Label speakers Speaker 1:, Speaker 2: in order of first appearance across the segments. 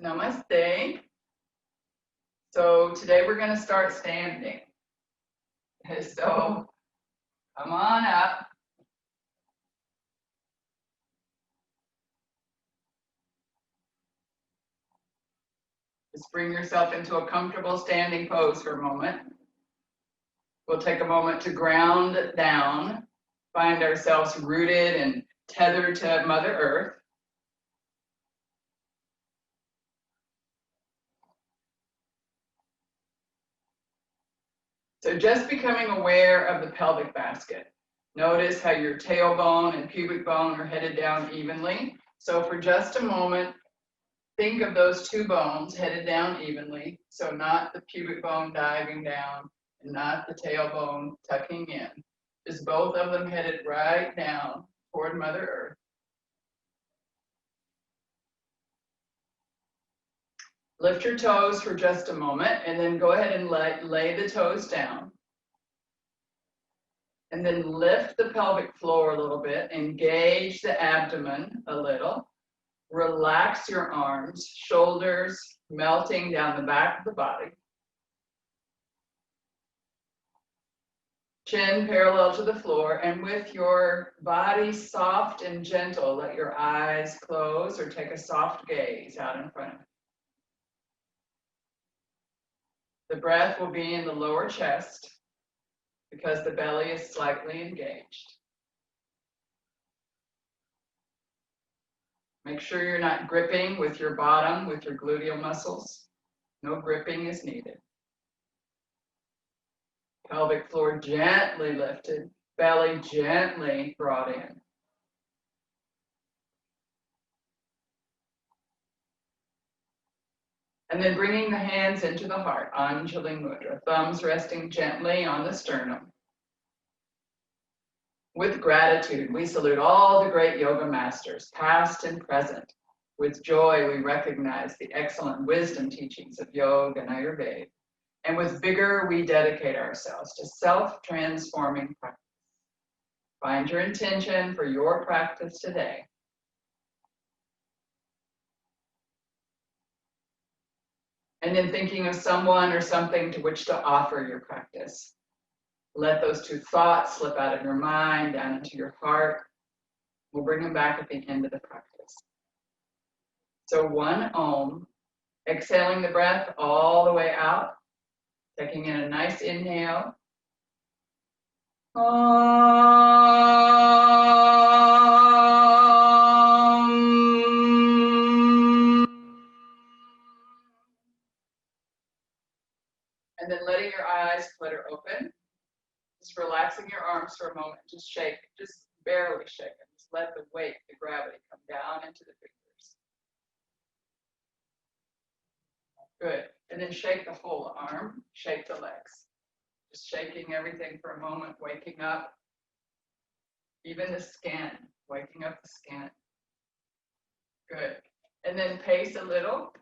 Speaker 1: Namaste. So today we're going to start standing. So come on up. Just bring yourself into a comfortable standing pose for a moment. We'll take a moment to ground down, find ourselves rooted and tethered to Mother Earth. So just becoming aware of the pelvic basket. Notice how your tailbone and pubic bone are headed down evenly. So for just a moment, think of those two bones headed down evenly. So not the pubic bone diving down and not the tailbone tucking in. Just both of them headed right down toward Mother Earth. Lift your toes for just a moment and then go ahead and lay the toes down. And then lift the pelvic floor a little bit, engage the abdomen a little. Relax your arms, shoulders melting down the back of the body. Chin parallel to the floor, and with your body soft and gentle, let your eyes close or take a soft gaze out in front of you. The breath will be in the lower chest because the belly is slightly engaged. Make sure you're not gripping with your bottom, with your gluteal muscles. No gripping is needed. Pelvic floor gently lifted, belly gently brought in. And then bringing the hands into the heart, Anjali Mudra, thumbs resting gently on the sternum. With gratitude, we salute all the great yoga masters, past and present. With joy, we recognize the excellent wisdom teachings of yoga and Ayurveda. And with vigor, we dedicate ourselves to self-transforming practice. Find your intention for your practice today. And then thinking of someone or something to which to offer your practice. Let those two thoughts slip out of your mind, down into your heart. We'll bring them back at the end of the practice. So one Om, exhaling the breath all the way out, taking in a nice inhale. And then letting your eyes flutter open. Just relaxing your arms for a moment. Just shake, just barely shake it. Just let the weight, the gravity come down into the fingers. Good. And then shake the whole arm, shake the legs. Just shaking everything for a moment, waking up. Even the skin, waking up the skin. Good. And then pace a little.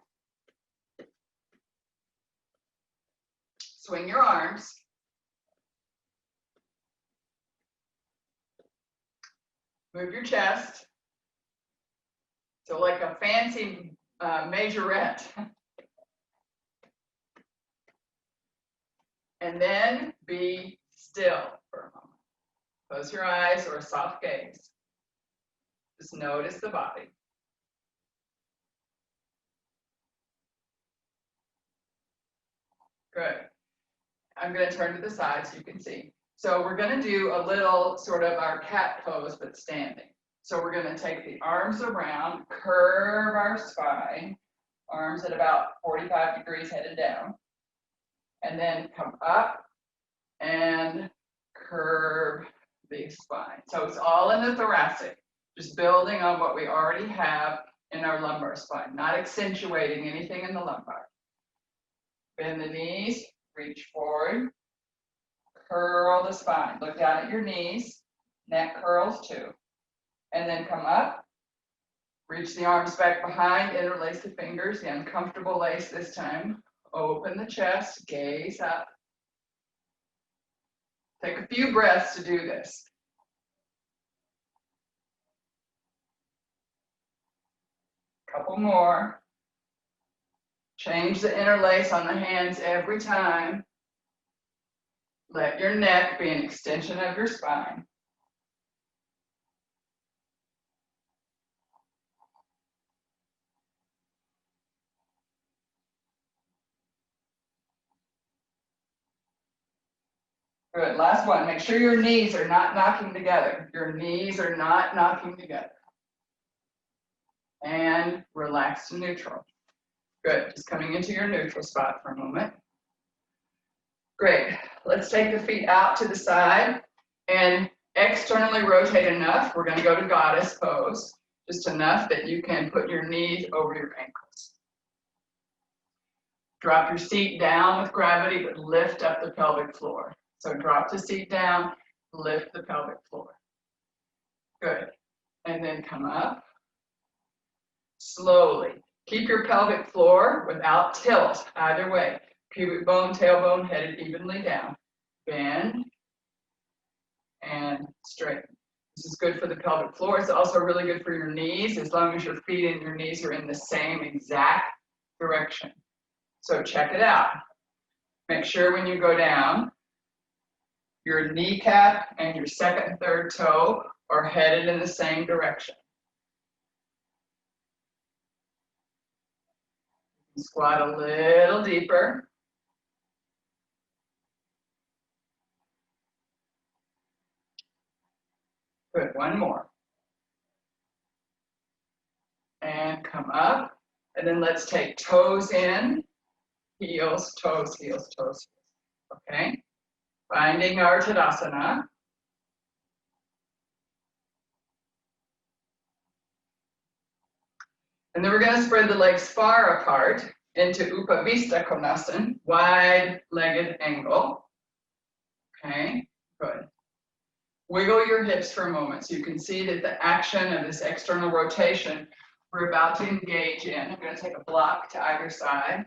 Speaker 1: Swing your arms. Move your chest. So like a fancy majorette. And then be still for a moment. Close your eyes or a soft gaze. Just notice the body. Good. I'm going to turn to the side so you can see. So we're going to do a little sort of our cat pose, but standing. So we're going to take the arms around, curve our spine, arms at about 45 degrees headed down, and then come up and curve the spine. So it's all in the thoracic, just building on what we already have in our lumbar spine, not accentuating anything in the lumbar. Bend the knees, reach forward, curl the spine. Look down at your knees, neck curls too. And then come up, reach the arms back behind, interlace the fingers, the uncomfortable lace this time. Open the chest, gaze up. Take a few breaths to do this. Couple more. Change the interlace on the hands every time. Let your neck be an extension of your spine. Good, last one. Make sure your knees are not knocking together. Your knees are not knocking together. And relax to neutral. Good, just coming into your neutral spot for a moment. Great, let's take the feet out to the side and externally rotate enough. We're gonna go to goddess pose, just enough that you can put your knees over your ankles. Drop your seat down with gravity, but lift up the pelvic floor. So drop the seat down, lift the pelvic floor. Good, and then come up. Slowly. Keep your pelvic floor without tilt, either way. Pubic bone, tailbone headed evenly down. Bend and straighten. This is good for the pelvic floor. It's also really good for your knees, as long as your feet and your knees are in the same exact direction. So check it out. Make sure when you go down, your kneecap and your second and third toe are headed in the same direction. Squat a little deeper. Good, one more. And come up. And then let's take toes in, heels, toes, heels, toes. Okay? Finding our Tadasana. And then we're going to spread the legs far apart into Upavista Konasana, wide-legged angle. Okay, good. Wiggle your hips for a moment so you can see that the action of this external rotation we're about to engage in. I'm going to take a block to either side.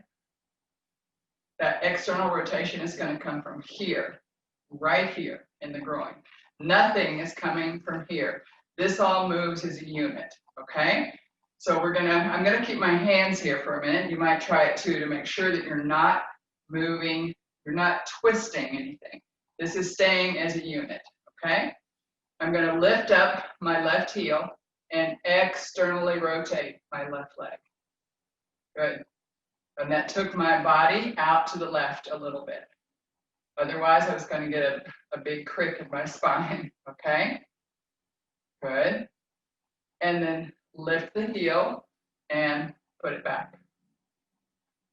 Speaker 1: That external rotation is going to come from here, right here in the groin. Nothing is coming from here. This all moves as a unit, okay? So I'm gonna keep my hands here for a minute. You might try it too to make sure that you're not moving, you're not twisting anything. This is staying as a unit, okay? I'm gonna lift up my left heel and externally rotate my left leg. Good. And that took my body out to the left a little bit. Otherwise, I was gonna get a big crick in my spine, okay? Good. And then lift the heel and put it back.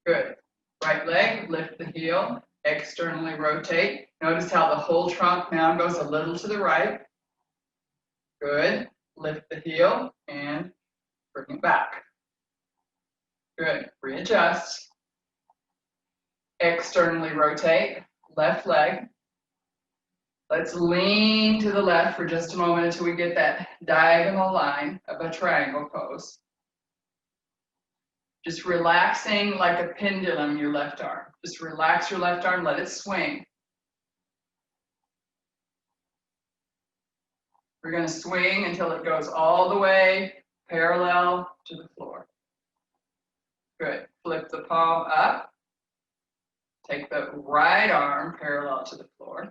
Speaker 1: Good. Right leg, lift the heel, externally rotate. Notice how the whole trunk now goes a little to the right. Good. Lift the heel and bring it back. Good. Readjust. Externally rotate. Left leg. Let's lean to the left for just a moment until we get that diagonal line of a triangle pose. Just relaxing like a pendulum your left arm. Just relax your left arm, let it swing. We're going to swing until it goes all the way parallel to the floor. Good. Flip the palm up. Take the right arm parallel to the floor.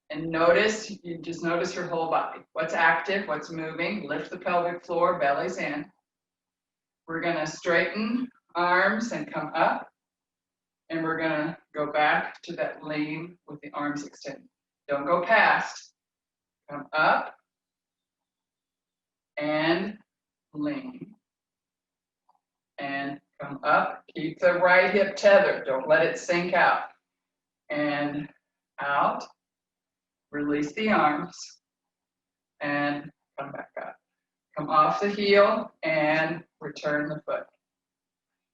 Speaker 1: And notice, you just notice your whole body. What's active, what's moving. Lift the pelvic floor, belly's in. We're going to straighten arms and come up. And we're going to go back to that lean with the arms extended. Don't go past. Come up and lean. And come up. Keep the right hip tethered. Don't let it sink out. And out. Release the arms and come back up. Come off the heel and return the foot.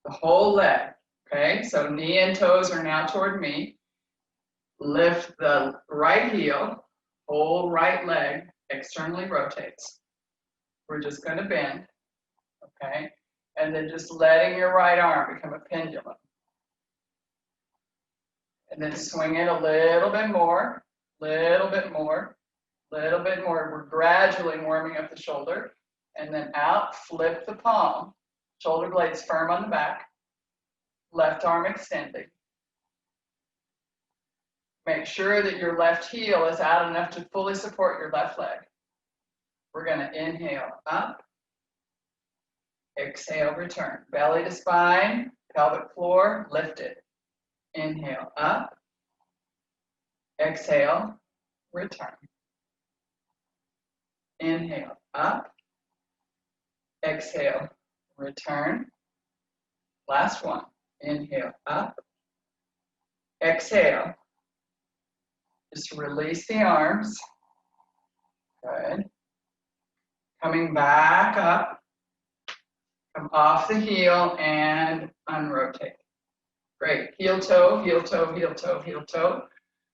Speaker 1: The whole leg, okay? So knee and toes are now toward me. Lift the right heel, whole right leg externally rotates. We're just going to bend, okay? And then just letting your right arm become a pendulum. And then swing it a little bit more. Little bit more, little bit more. We're gradually warming up the shoulder. And then out, flip the palm. Shoulder blades firm on the back. Left arm extended. Make sure that your left heel is out enough to fully support your left leg. We're going to inhale up. Exhale, return. Belly to spine, pelvic floor, lift it. Inhale up. Exhale, return. Inhale up. Exhale, return. Last one. Inhale up. Exhale. Just release the arms. Good. Coming back up. Come off the heel and unrotate. Great. Heel toe, heel toe, heel toe, heel toe.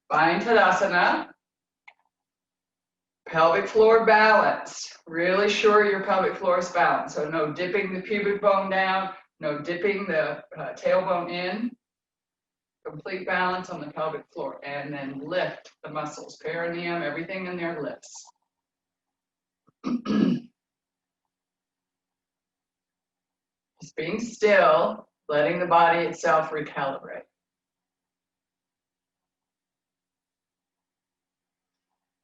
Speaker 1: Find Tadasana. Pelvic floor balance. Really sure your pelvic floor is balanced. So no dipping the pubic bone down, no dipping the tailbone in. Complete balance on the pelvic floor. And then lift the muscles. Perineum, everything in there lifts. Just being still, letting the body itself recalibrate.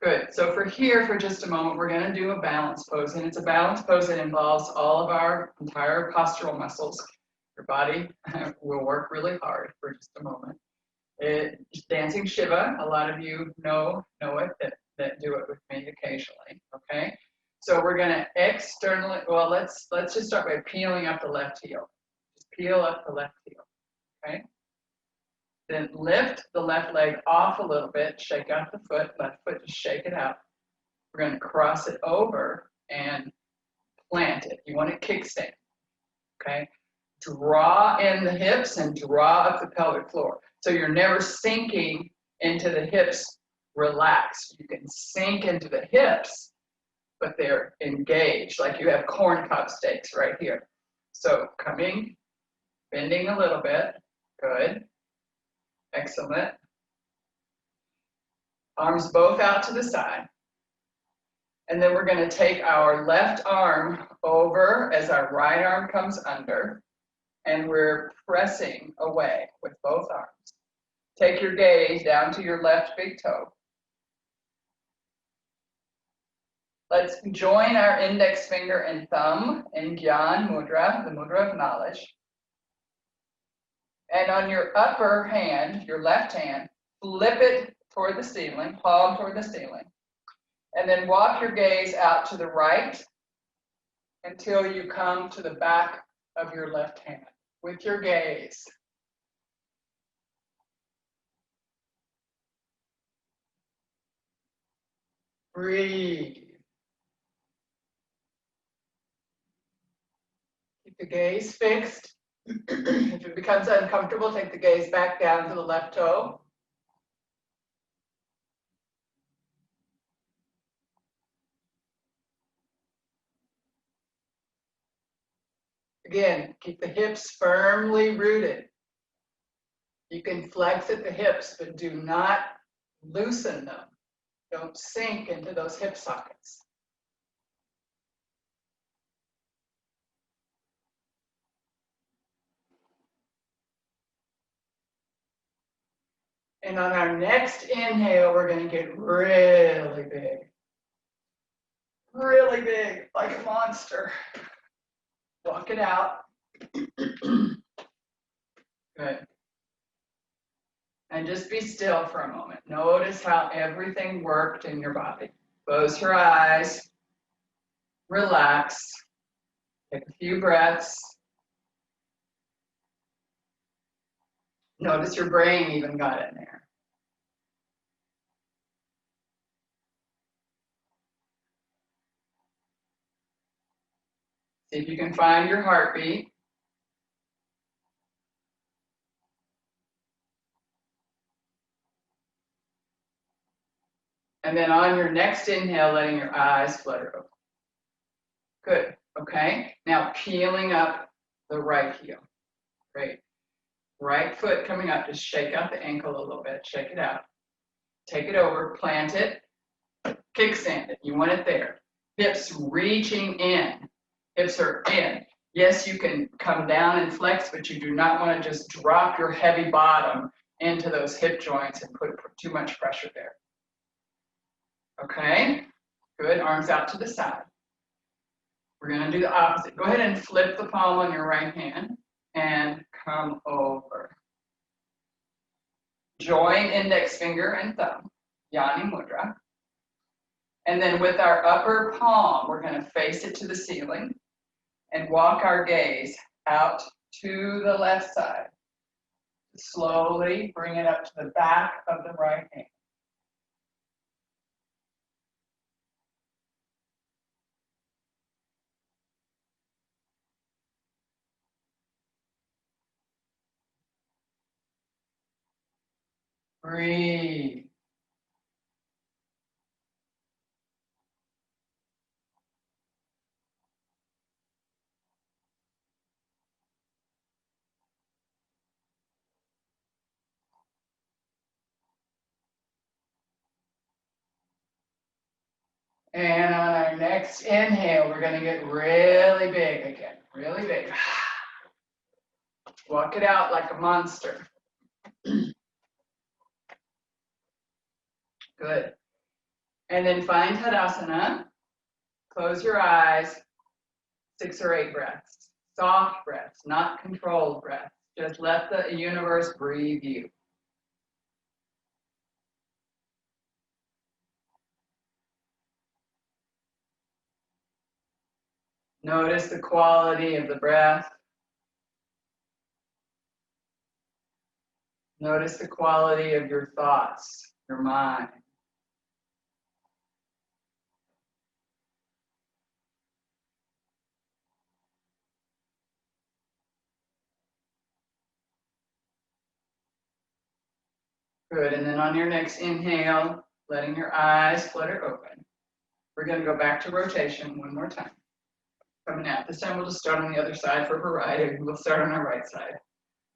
Speaker 1: Good. So for just a moment, we're going to do a balance pose. And it's a balance pose that involves all of our entire postural muscles. Your body will work really hard for just a moment. Dancing Shiva, a lot of you know it, that do it with me occasionally, okay? So we're going to externally, well, let's just start by peeling up the left heel. Just peel up the left heel, okay? Then lift the left leg off a little bit, shake out the foot, left foot, just shake it out. We're going to cross it over and plant it. You want to kickstand, okay? Draw in the hips and draw up the pelvic floor. So you're never sinking into the hips relaxed. You can sink into the hips, but they're engaged, like you have corn cob steaks right here. So coming, bending a little bit, good, excellent. Arms both out to the side. And then we're going to take our left arm over as our right arm comes under, and we're pressing away with both arms. Take your gaze down to your left big toe. Let's join our index finger and thumb in Gyan Mudra, the mudra of knowledge. And on your upper hand, your left hand, flip it toward the ceiling, palm toward the ceiling. And then walk your gaze out to the right until you come to the back of your left hand with your gaze. Breathe. Keep the gaze fixed. If it becomes uncomfortable, take the gaze back down to the left toe. Again, keep the hips firmly rooted. You can flex at the hips, but do not loosen them. Don't sink into those hip sockets. And on our next inhale, we're going to get really big. Really big, like a monster. Walk it out. Good. And just be still for a moment. Notice how everything worked in your body. Close your eyes. Relax. Take a few breaths. Notice your brain even got in there. See if you can find your heartbeat. And then on your next inhale, letting your eyes flutter open. Good, okay? Now peeling up the right heel. Great. Right foot coming up, just shake out the ankle a little bit, shake it out. Take it over, plant it, kickstand it. You want it there. Hips reaching in. Hips are in. Yes, you can come down and flex, but you do not want to just drop your heavy bottom into those hip joints and put too much pressure there. Okay, good, arms out to the side. We're gonna do the opposite. Go ahead and flip the palm on your right hand and come over. Join index finger and thumb, Yani Mudra. And then with our upper palm, we're gonna face it to the ceiling and walk our gaze out to the left side. Slowly bring it up to the back of the right hand. Breathe. And on our next inhale, we're going to get really big again, really big. Walk it out like a monster. Good. And then find Tadasana. Close your eyes, 6 or 8 breaths. Soft breaths, not controlled breaths. Just let the universe breathe you. Notice the quality of the breath. Notice the quality of your thoughts, your mind. Good, and then on your next inhale, letting your eyes flutter open. We're going to go back to rotation one more time. Coming out. This time we'll just start on the other side for variety. We'll start on our right side.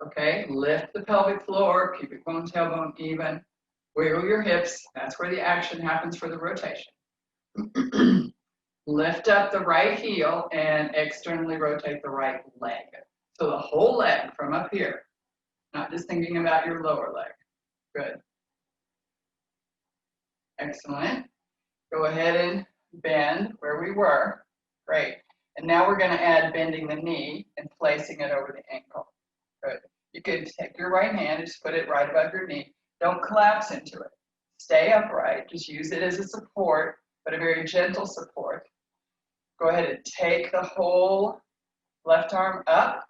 Speaker 1: Okay, lift the pelvic floor, pubic bone, tailbone even. Wiggle your hips. That's where the action happens for the rotation. Lift up the right heel and externally rotate the right leg. So the whole leg from up here, not just thinking about your lower leg. Good. Excellent. Go ahead and bend where we were. Great. And now we're going to add bending the knee and placing it over the ankle. Good. You can take your right hand and just put it right above your knee. Don't collapse into it. Stay upright. Just use it as a support, but a very gentle support. Go ahead and take the whole left arm up,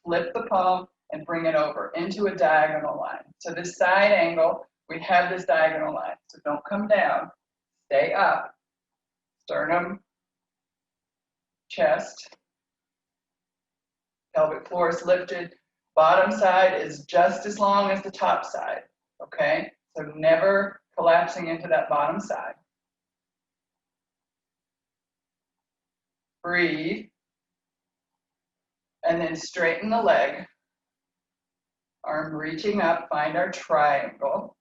Speaker 1: flip the palm, and bring it over into a diagonal line. So this side angle, we have this diagonal line. So don't come down. Stay up. Sternum, chest, pelvic floor is lifted. Bottom side is just as long as the top side, okay? So never collapsing into that bottom side. Breathe. And then straighten the leg. Arm reaching up, find our triangle.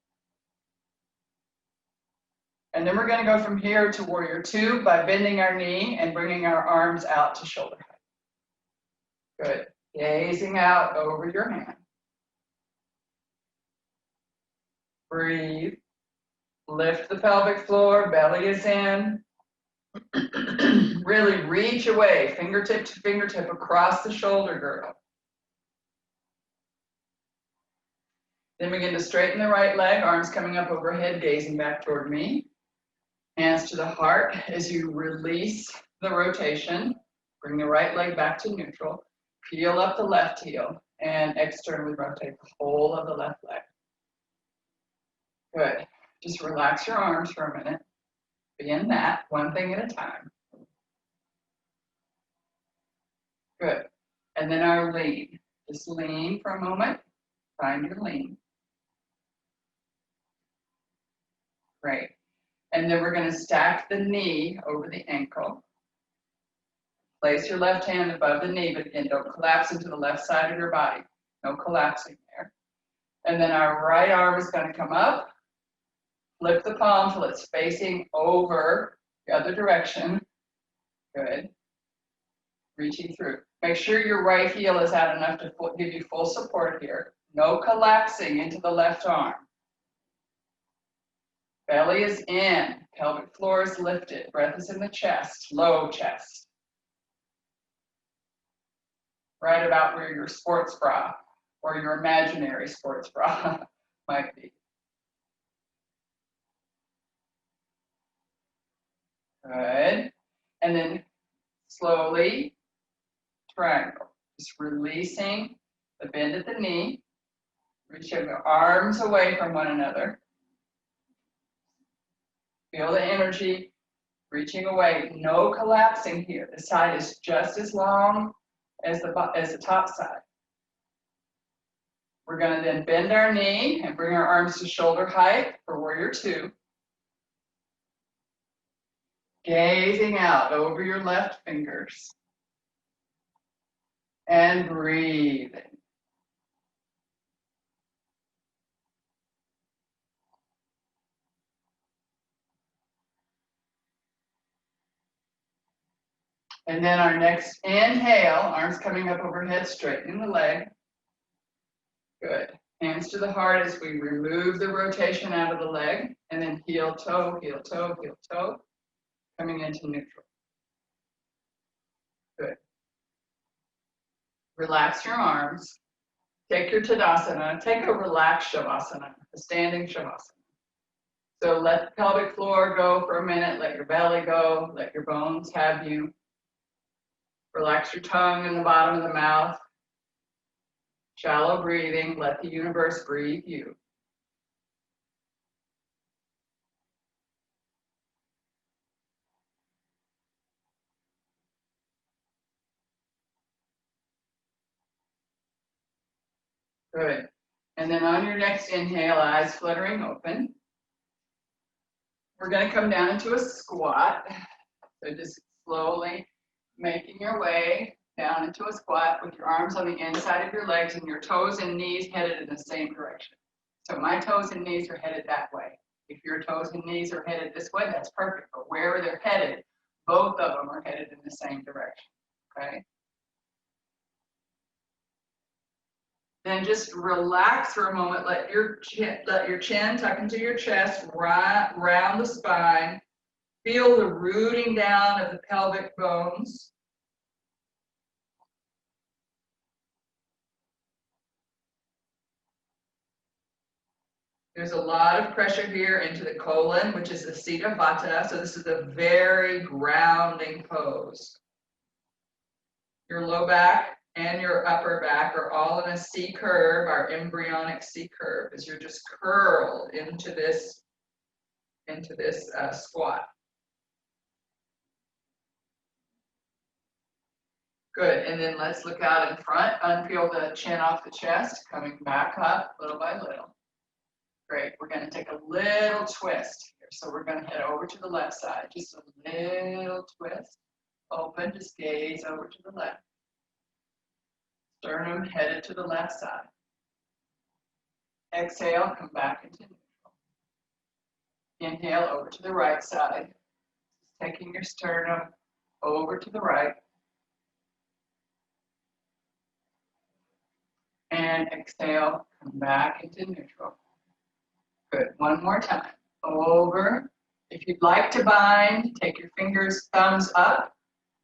Speaker 1: And then we're going to go from here to warrior 2 by bending our knee and bringing our arms out to shoulder height. Good. Gazing out over your hand. Breathe. Lift the pelvic floor, belly is in. Really reach away, fingertip to fingertip across the shoulder girdle. Then begin to straighten the right leg, arms coming up overhead, gazing back toward me. Hands to the heart as you release the rotation. Bring the right leg back to neutral. Peel up the left heel and externally rotate the whole of the left leg. Good. Just relax your arms for a minute. Be in that, one thing at a time. Good. And then our lean. Just lean for a moment. Find your lean. Great. And then we're going to stack the knee over the ankle. Place your left hand above the knee, but again, don't collapse into the left side of your body. No collapsing there. And then our right arm is going to come up. Flip the palm till it's facing over the other direction. Good. Reaching through. Make sure your right heel is out enough to give you full support here. No collapsing into the left arm. Belly is in, pelvic floor is lifted, breath is in the chest, low chest. Right about where your sports bra or your imaginary sports bra might be. Good. And then slowly triangle. Just releasing the bend at the knee, reaching your arms away from one another. Feel the energy reaching away. No collapsing here. The side is just as long as the top side. We're going to then bend our knee and bring our arms to shoulder height for warrior two. Gazing out over your left fingers. And breathing. And then our next inhale, arms coming up overhead, straightening the leg. Good. Hands to the heart as we remove the rotation out of the leg. And then heel, toe, heel, toe, heel, toe. Coming into neutral. Good. Relax your arms. Take your Tadasana. Take a relaxed Shavasana, a standing Shavasana. So let the pelvic floor go for a minute. Let your belly go. Let your bones have you. Relax your tongue in the bottom of the mouth. Shallow breathing. Let the universe breathe you. Good. And then on your next inhale, eyes fluttering open. We're going to come down into a squat. So just slowly making your way down into a squat with your arms on the inside of your legs and your toes and knees headed in the same direction. So my toes and knees are headed that way. If your toes and knees are headed this way, that's perfect. But wherever they're headed, both of them are headed in the same direction. Okay? Then just relax for a moment. Let your chin tuck into your chest, round the spine. Feel the rooting down of the pelvic bones. There's a lot of pressure here into the colon, which is the seat of Vata. So this is a very grounding pose. Your low back and your upper back are all in a C curve, our embryonic C curve, as you're just curled into this squat. Good, and then let's look out in front, unpeel the chin off the chest, coming back up little by little. Great, we're gonna take a little twist here. So we're gonna head over to the left side, just a little twist. Open, just gaze over to the left. Sternum headed to the left side. Exhale, come back into neutral. Inhale over to the right side. Taking your sternum over to the right. And exhale, come back into neutral. Good, one more time. Over. If you'd like to bind, take your fingers, thumbs up,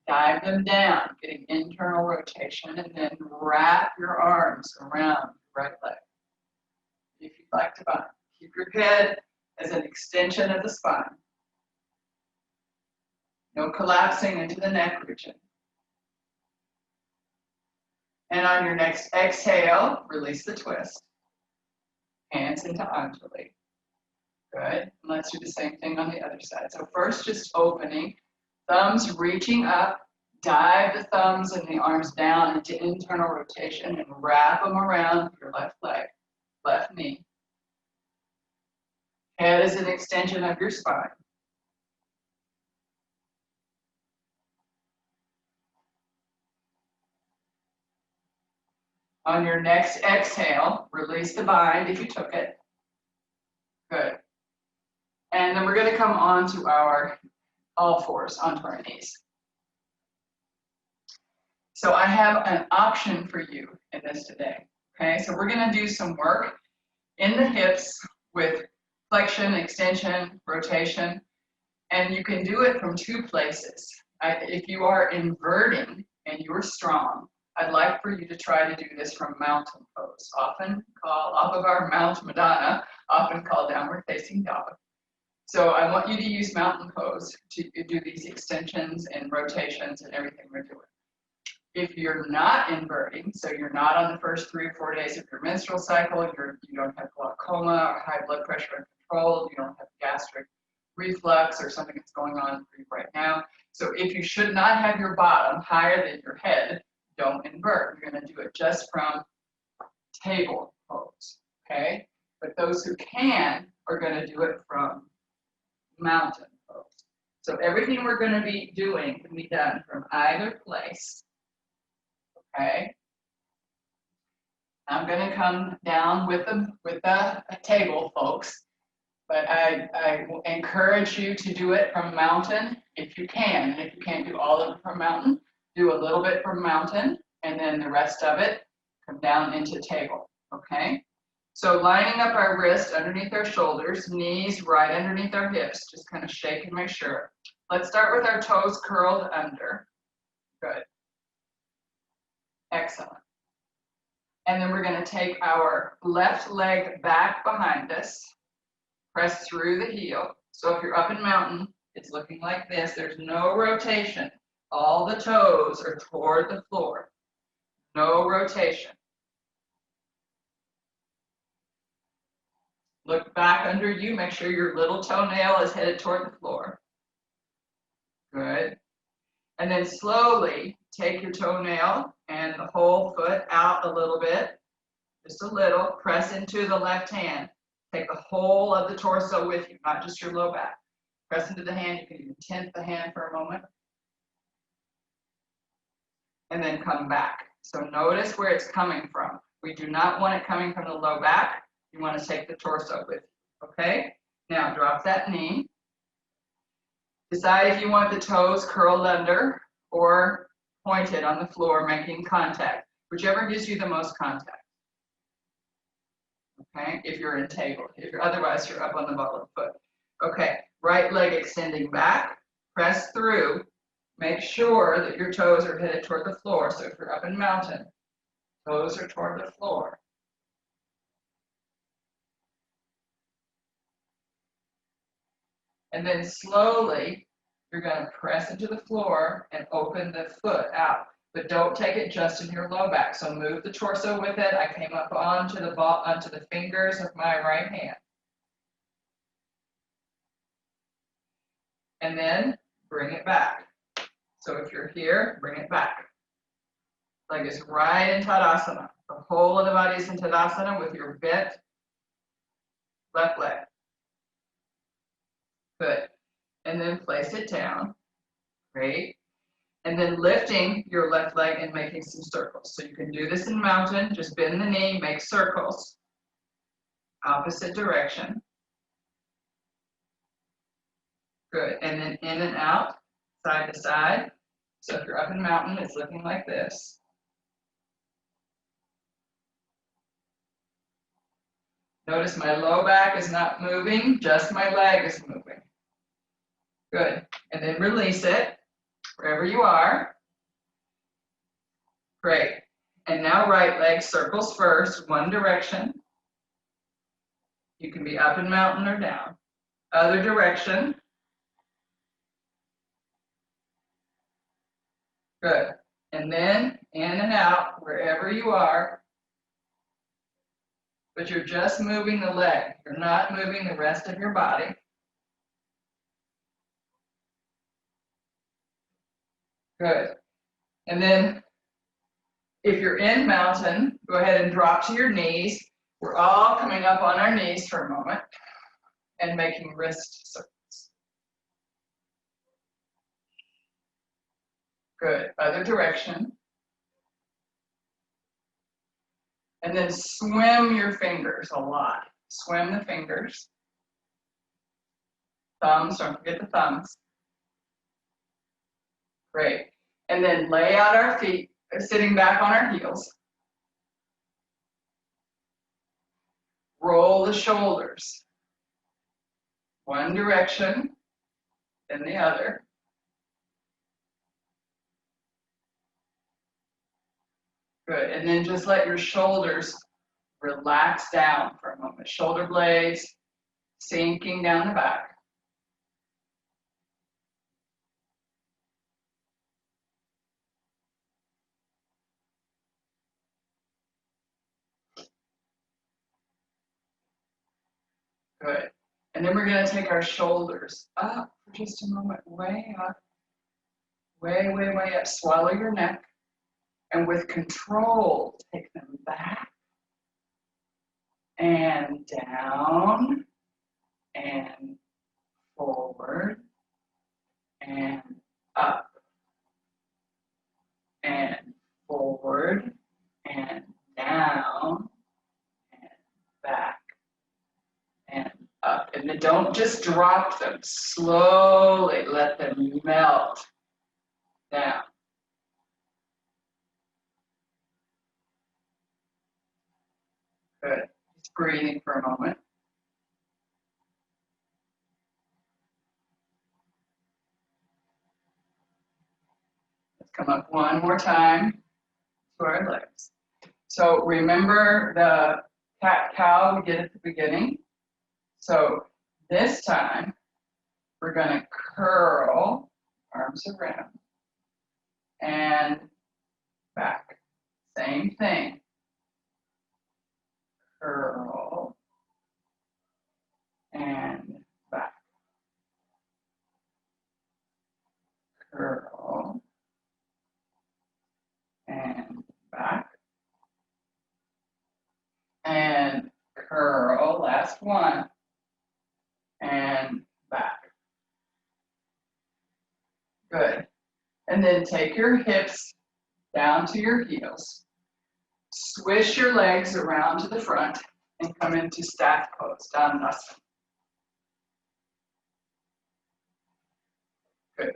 Speaker 1: dive them down, getting internal rotation, and then wrap your arms around your right leg. If you'd like to bind, keep your head as an extension of the spine. No collapsing into the neck region. And on your next exhale, release the twist. Hands into Anjali. Good. And let's do the same thing on the other side. So first, just opening, thumbs reaching up, dive the thumbs and the arms down into internal rotation and wrap them around your left leg, left knee. Head is an extension of your spine. On your next exhale, release the bind if you took it. Good. And then we're going to come onto our all fours, onto our knees. So I have an option for you in this today. Okay, so we're going to do some work in the hips with flexion, extension, rotation, and you can do it from two places. If you are inverting and you're strong, I'd like for you to try to do this from mountain pose, often called off of our Mount Madonna, often called downward facing dog. So I want you to use mountain pose to do these extensions and rotations and everything we're doing. If you're not inverting, so you're not on the first 3 or 4 days of your menstrual cycle, you don't have glaucoma or high blood pressure uncontrolled, you don't have gastric reflux or something that's going on for you right now. So if you should not have your bottom higher than your head, don't invert. You're going to do it just from table pose, okay? But those who can are going to do it from mountain pose. So everything we're going to be doing can be done from either place. Okay, I'm going to come down with the table, folks, but I encourage you to do it from mountain if you can. And if you can't do all of it from mountain, do a little bit from mountain, and then the rest of it come down into table. Okay, so lining up our wrist underneath our shoulders, knees right underneath our hips, just kind of shake and make sure. Let's start with our toes curled under. Good. Excellent. And then we're going to take our left leg back behind us, press through the heel. So if you're up in mountain, it's looking like this. There's no rotation. All the toes are toward the floor. No rotation. Look back under you. Make sure your little toenail is headed toward the floor. Good. And then slowly take your toenail and the whole foot out a little bit, just a little. Press into the left hand. Take the whole of the torso with you, not just your low back. Press into the hand. You can even tent the hand for a moment. And then come back. So notice where it's coming from. We do not want it coming from the low back. You want to take the torso with you, okay? Now drop that knee. Decide if you want the toes curled under or pointed on the floor, making contact, whichever gives you the most contact. Okay, if you're in table. If you're otherwise, you're up on the ball of the foot. Okay, right leg extending back, press through. Make sure that your toes are headed toward the floor. So if you're up in mountain, toes are toward the floor. And then slowly, you're going to press into the floor and open the foot out. But don't take it just in your low back. So move the torso with it. I came up onto the fingers of my right hand. And then bring it back. So if you're here, bring it back. Leg is right in Tadasana. The whole of the body is in Tadasana with your bent left leg. Good. And then place it down. Great. And then lifting your left leg and making some circles. So you can do this in mountain. Just bend the knee, make circles. Opposite direction. Good. And then in and out, side to side. So if you're up in mountain, it's looking like this. Notice my low back is not moving, just my leg is moving. Good. And then release it wherever you are. Great. And now right leg circles first, one direction. You can be up in mountain or down. Other direction. Good. And then in and out wherever you are. But you're just moving the leg. You're not moving the rest of your body. Good. And then if you're in mountain, go ahead and drop to your knees. We're all coming up on our knees for a moment and making wrist circles. Good. Other direction. And then swim your fingers a lot. Swim the fingers. Thumbs, don't forget the thumbs. Great. And then lay out our feet sitting back on our heels. Roll the shoulders. One direction, then the other. Good, and then just let your shoulders relax down for a moment. Shoulder blades sinking down the back. Good. And then we're going to take our shoulders up for just a moment, way up, way, way, way up. Swallow your neck. And with control, take them back and down and forward and up and forward and down and back and up. And then don't just drop them. Slowly let them melt down. Good. Just breathing for a moment. Let's come up one more time to our legs. So remember the cat-cow we did at the beginning. So this time, we're going to curl, arms around, and back. Same thing. Curl, and back. Curl, and back. And curl, last one, and back. Good. And then take your hips down to your heels. Swish your legs around to the front and come into staff pose, Tadasana. Good.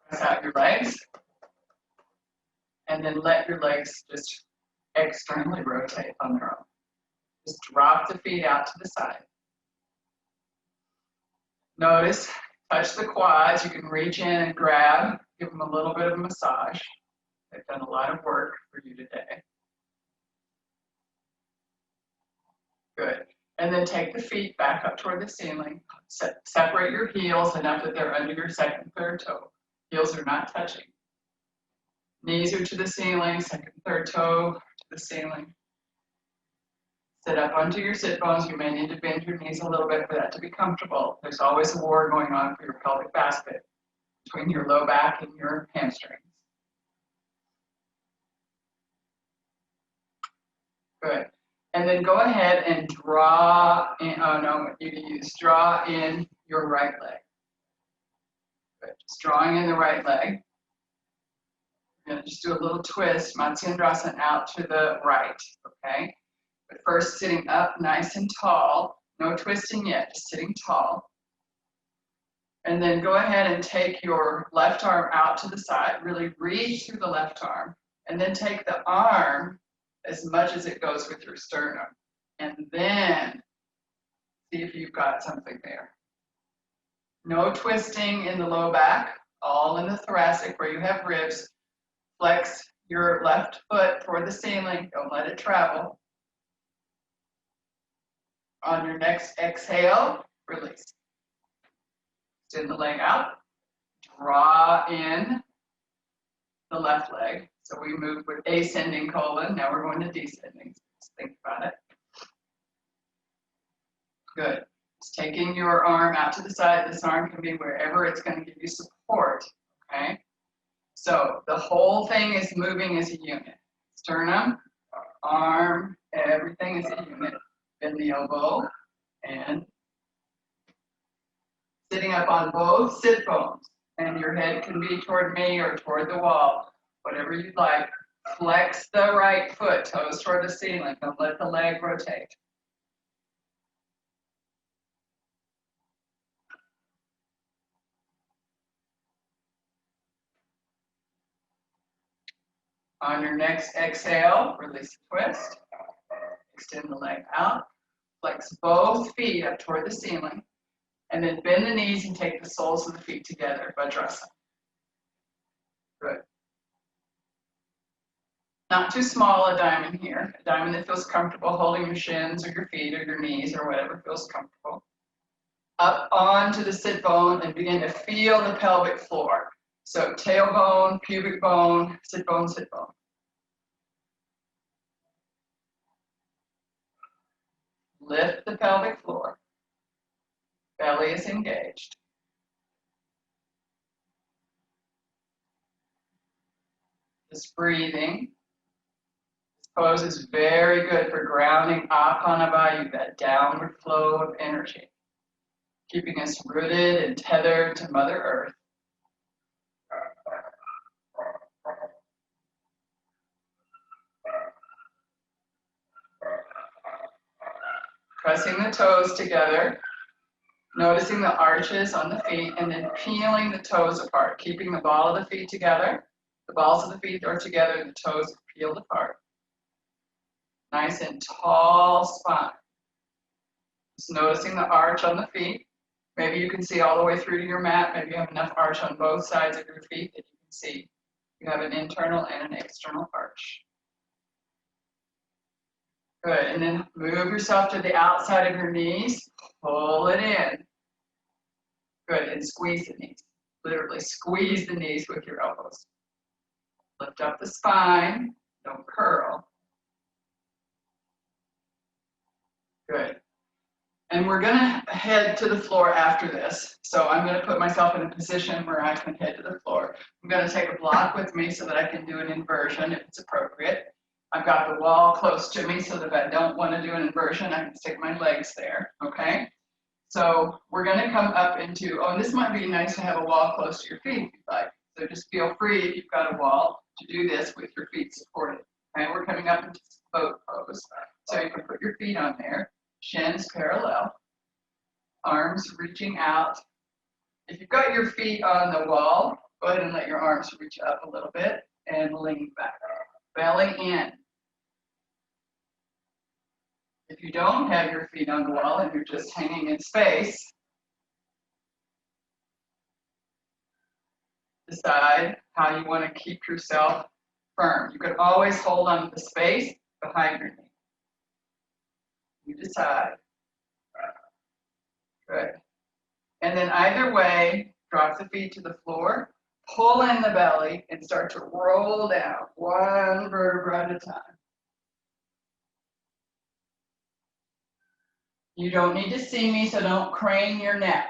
Speaker 1: Press out your legs. And then let your legs just externally rotate on their own. Just drop the feet out to the side. Notice, touch the quads. You can reach in and grab, give them a little bit of a massage. They've done a lot of work for you today. Good. And then take the feet back up toward the ceiling. Separate your heels enough that they're under your second, third toe. Heels are not touching. Knees are to the ceiling, second, third toe to the ceiling. Sit up onto your sit bones. You may need to bend your knees a little bit for that to be comfortable. There's always a war going on for your pelvic basket between your low back and your hamstrings. Good. And then go ahead and draw in, oh no, draw in your right leg. Good. Just drawing in the right leg. We're going to just do a little twist, Matsyendrasana out to the right, okay? But first sitting up nice and tall, no twisting yet, just sitting tall. And then go ahead and take your left arm out to the side, really reach through the left arm, and then take the arm as much as it goes with your sternum. And then see if you've got something there. No twisting in the low back, all in the thoracic where you have ribs. Flex your left foot toward the ceiling, don't let it travel. On your next exhale, release. Extend the leg out, draw in the left leg. So we moved with ascending colon, now we're going to descending. Just think about it. Good. Just taking your arm out to the side. This arm can be wherever it's going to give you support, okay? So the whole thing is moving as a unit. Sternum, arm, everything is a unit. Bend the elbow and sitting up on both sit bones. And your head can be toward me or toward the wall, whatever you'd like. Flex the right foot, toes toward the ceiling. Don't let the leg rotate. On your next exhale, release the twist. Extend the leg out. Flex both feet up toward the ceiling. And then bend the knees and take the soles of the feet together, Vajrasana. Good. Not too small a diamond here. A diamond that feels comfortable holding your shins or your feet or your knees or whatever feels comfortable. Up onto the sit bone and begin to feel the pelvic floor. So tailbone, pubic bone, sit bone, sit bone. Lift the pelvic floor. Belly is engaged. Just breathing. This pose is very good for grounding Apana Vayu, that downward flow of energy, keeping us rooted and tethered to Mother Earth. Pressing the toes together, noticing the arches on the feet, and then peeling the toes apart, keeping the ball of the feet together. The balls of the feet are together, the toes are peeled apart. Nice and tall spine. Just noticing the arch on the feet. Maybe you can see all the way through to your mat. Maybe you have enough arch on both sides of your feet that you can see. You have an internal and an external arch. Good, and then move yourself to the outside of your knees. Pull it in. Good, and squeeze the knees. Literally squeeze the knees with your elbows. Lift up the spine, don't curl. Good. And we're gonna head to the floor after this. So I'm gonna put myself in a position where I can head to the floor. I'm gonna take a block with me so that I can do an inversion if it's appropriate. I've got the wall close to me so that if I don't want to do an inversion, I can stick my legs there, okay? So we're gonna come up into, oh, and this might be nice to have a wall close to your feet if you'd like. So just feel free if you've got a wall to do this with your feet supported. Okay, we're coming up into boat pose. So you can put your feet on there, shins parallel, arms reaching out. If you've got your feet on the wall, go ahead and let your arms reach up a little bit and lean back. Belly in. If you don't have your feet on the wall and you're just hanging in space, decide how you want to keep yourself firm. You could always hold on to the space behind your knee. You decide. Good. And then either way, drop the feet to the floor, pull in the belly, and start to roll down one vertebra at a time. You don't need to see me, so don't crane your neck.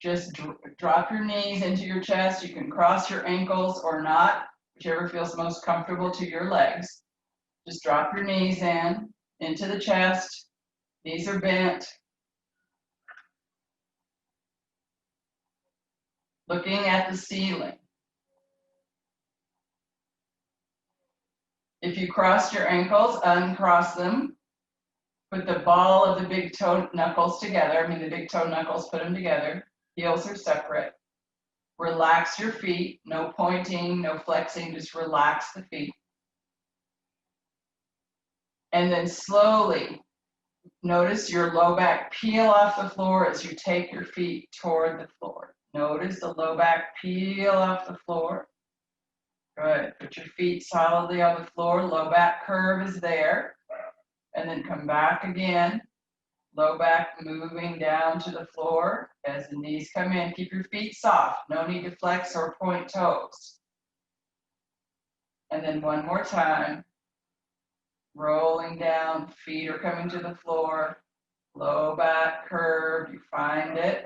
Speaker 1: Just drop your knees into your chest. You can cross your ankles or not, whichever feels most comfortable to your legs. Just drop your knees in, into the chest. Knees are bent. Looking at the ceiling. If you crossed your ankles, uncross them. Put the ball of the big toe knuckles together. The big toe knuckles, put them together. Heels are separate. Relax your feet. No pointing, no flexing, just relax the feet. And then slowly notice your low back peel off the floor as you take your feet toward the floor. Notice the low back peel off the floor. Good. Put your feet solidly on the floor. Low back curve is there. And then come back again. Low back moving down to the floor as the knees come in. Keep your feet soft. No need to flex or point toes. And then one more time. Rolling down. Feet are coming to the floor. Low back curve. You find it.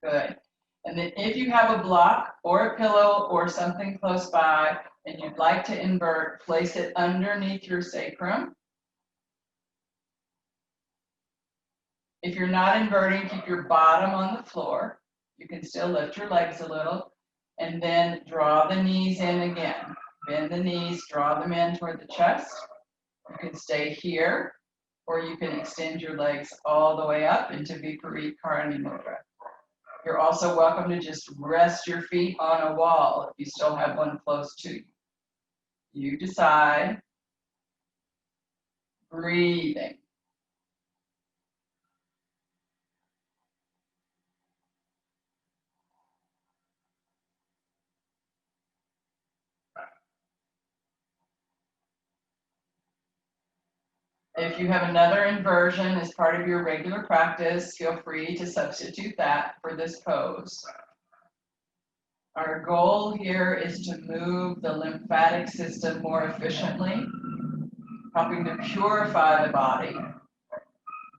Speaker 1: Good. And then if you have a block or a pillow or something close by and you'd like to invert, place it underneath your sacrum. If you're not inverting, keep your bottom on the floor. You can still lift your legs a little and then draw the knees in again. Bend the knees, draw them in toward the chest. You can stay here or you can extend your legs all the way up into Viparita Mudra. You're also welcome to just rest your feet on a wall if you still have one close to you. You decide. Breathing. If you have another inversion as part of your regular practice, feel free to substitute that for this pose. Our goal here is to move the lymphatic system more efficiently, helping to purify the body,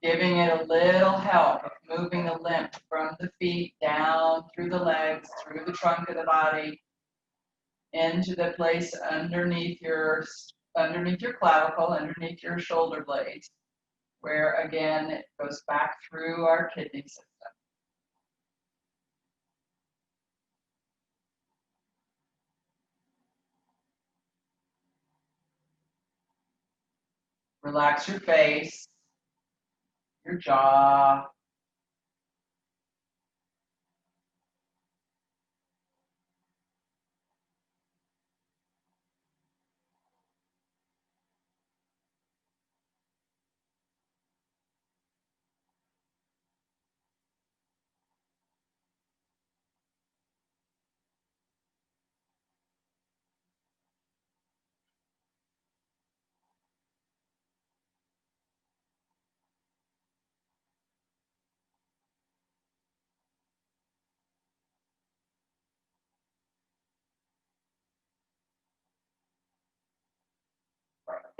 Speaker 1: giving it a little help of moving the lymph from the feet down through the legs, through the trunk of the body, into the place underneath your clavicle, underneath your shoulder blades, where again it goes back through our kidney system. Relax your face, your jaw.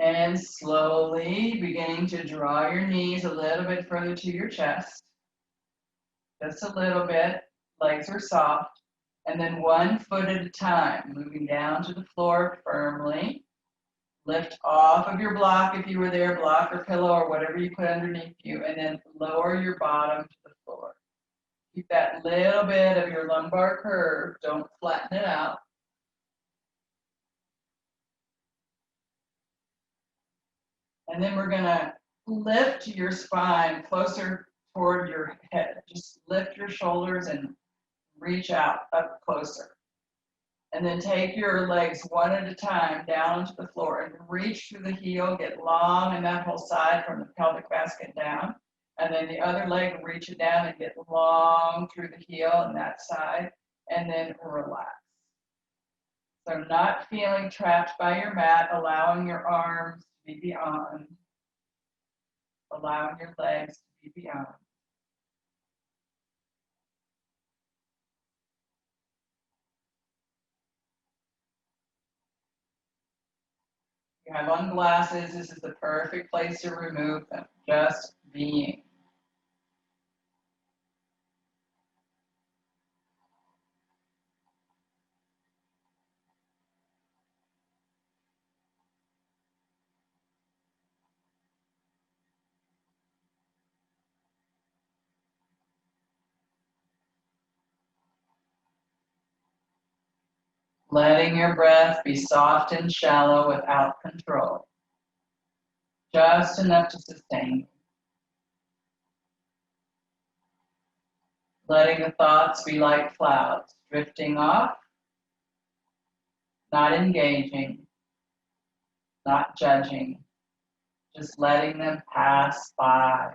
Speaker 1: And slowly beginning to draw your knees a little bit further to your chest. Just a little bit. Legs are soft. And then 1 foot at a time, moving down to the floor firmly. Lift off of your block if you were there, block or pillow or whatever you put underneath you, and then lower your bottom to the floor. Keep that little bit of your lumbar curve. Don't flatten it out. And then we're going to lift your spine closer toward your head. Just lift your shoulders and reach out up closer. And then take your legs one at a time down to the floor and reach through the heel, get long in that whole side from the pelvic basket down. And then the other leg, reach it down and get long through the heel and that side. And then relax. So not feeling trapped by your mat, allowing your arms to be beyond. Allowing your legs to be beyond. If you have on glasses, this is the perfect place to remove them. Just being. Letting your breath be soft and shallow without control. Just enough to sustain. Letting the thoughts be like clouds, drifting off, not engaging, not judging, just letting them pass by.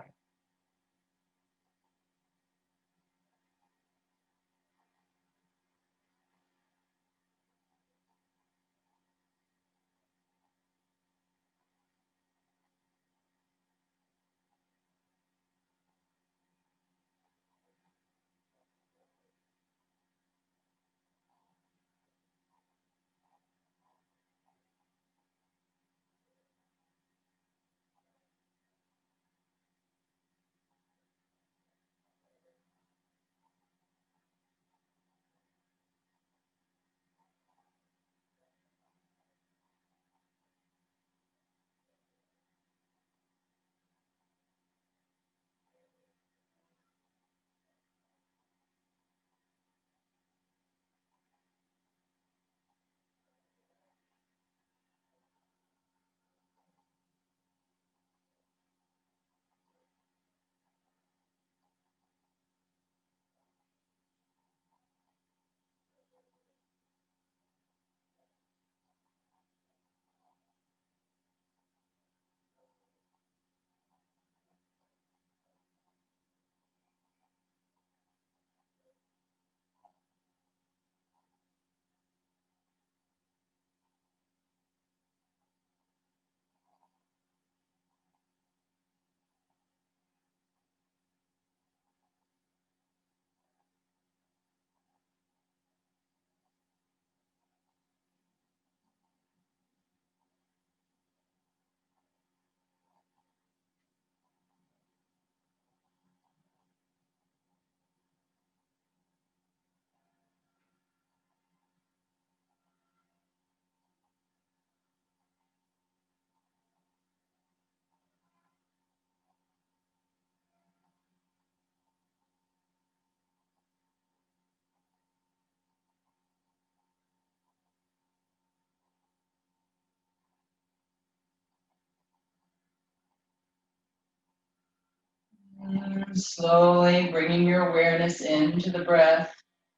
Speaker 1: Slowly bringing your awareness into the breath,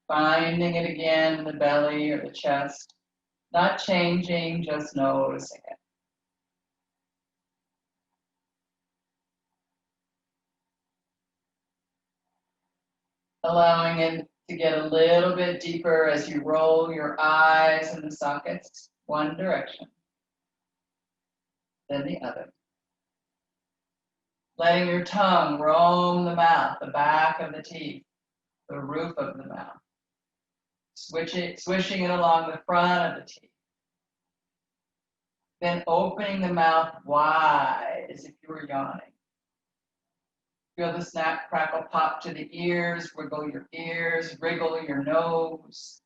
Speaker 1: finding it again in the belly or the chest. Not changing, just noticing it. Allowing it to get a little bit deeper as you roll your eyes in the sockets, one direction, then the other. Letting your tongue roam the mouth, the back of the teeth, the roof of the mouth. Swishing it along the front of the teeth. Then opening the mouth wide as if you were yawning. Feel the snap, crackle, pop to the ears, wiggle your ears, wriggle your nose.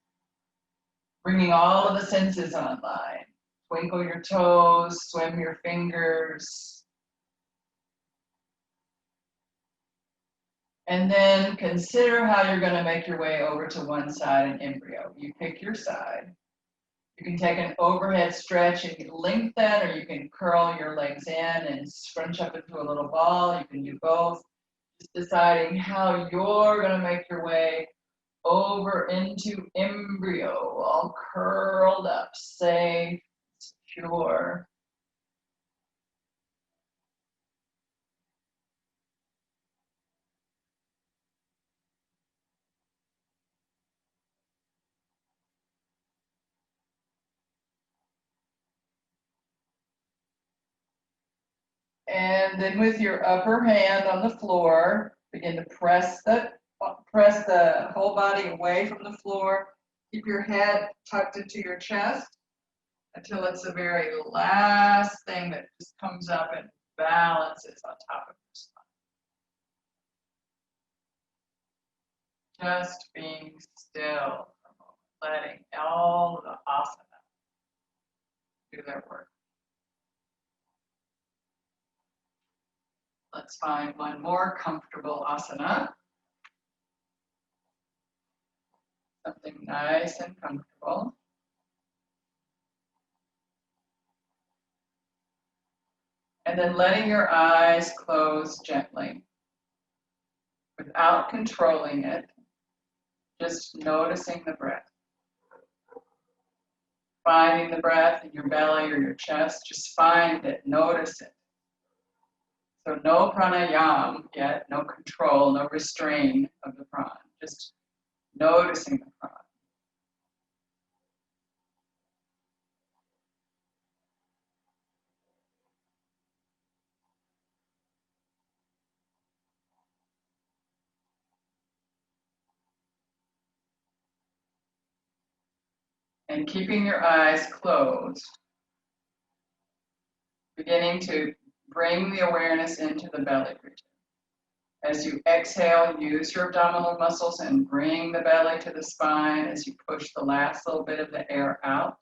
Speaker 1: Bringing all of the senses online. Twinkle your toes, swim your fingers. And then consider how you're going to make your way over to one side in embryo. You pick your side. You can take an overhead stretch and lengthen, or you can curl your legs in and scrunch up into a little ball. You can do both. Just deciding how you're going to make your way over into embryo, all curled up, safe, secure. And then with your upper hand on the floor, begin to press the whole body away from the floor. Keep your head tucked into your chest until it's the very last thing that just comes up and balances on top of your spine. Just being still, letting all the asana do their work. Let's find one more comfortable asana. Something nice and comfortable. And then letting your eyes close gently without controlling it, just noticing the breath. Finding the breath in your belly or your chest, just find it, notice it. So no pranayama yet, no control, no restraint of the prana, just noticing the prana. And keeping your eyes closed, beginning to bring the awareness into the belly region. As you exhale, use your abdominal muscles and bring the belly to the spine as you push the last little bit of the air out.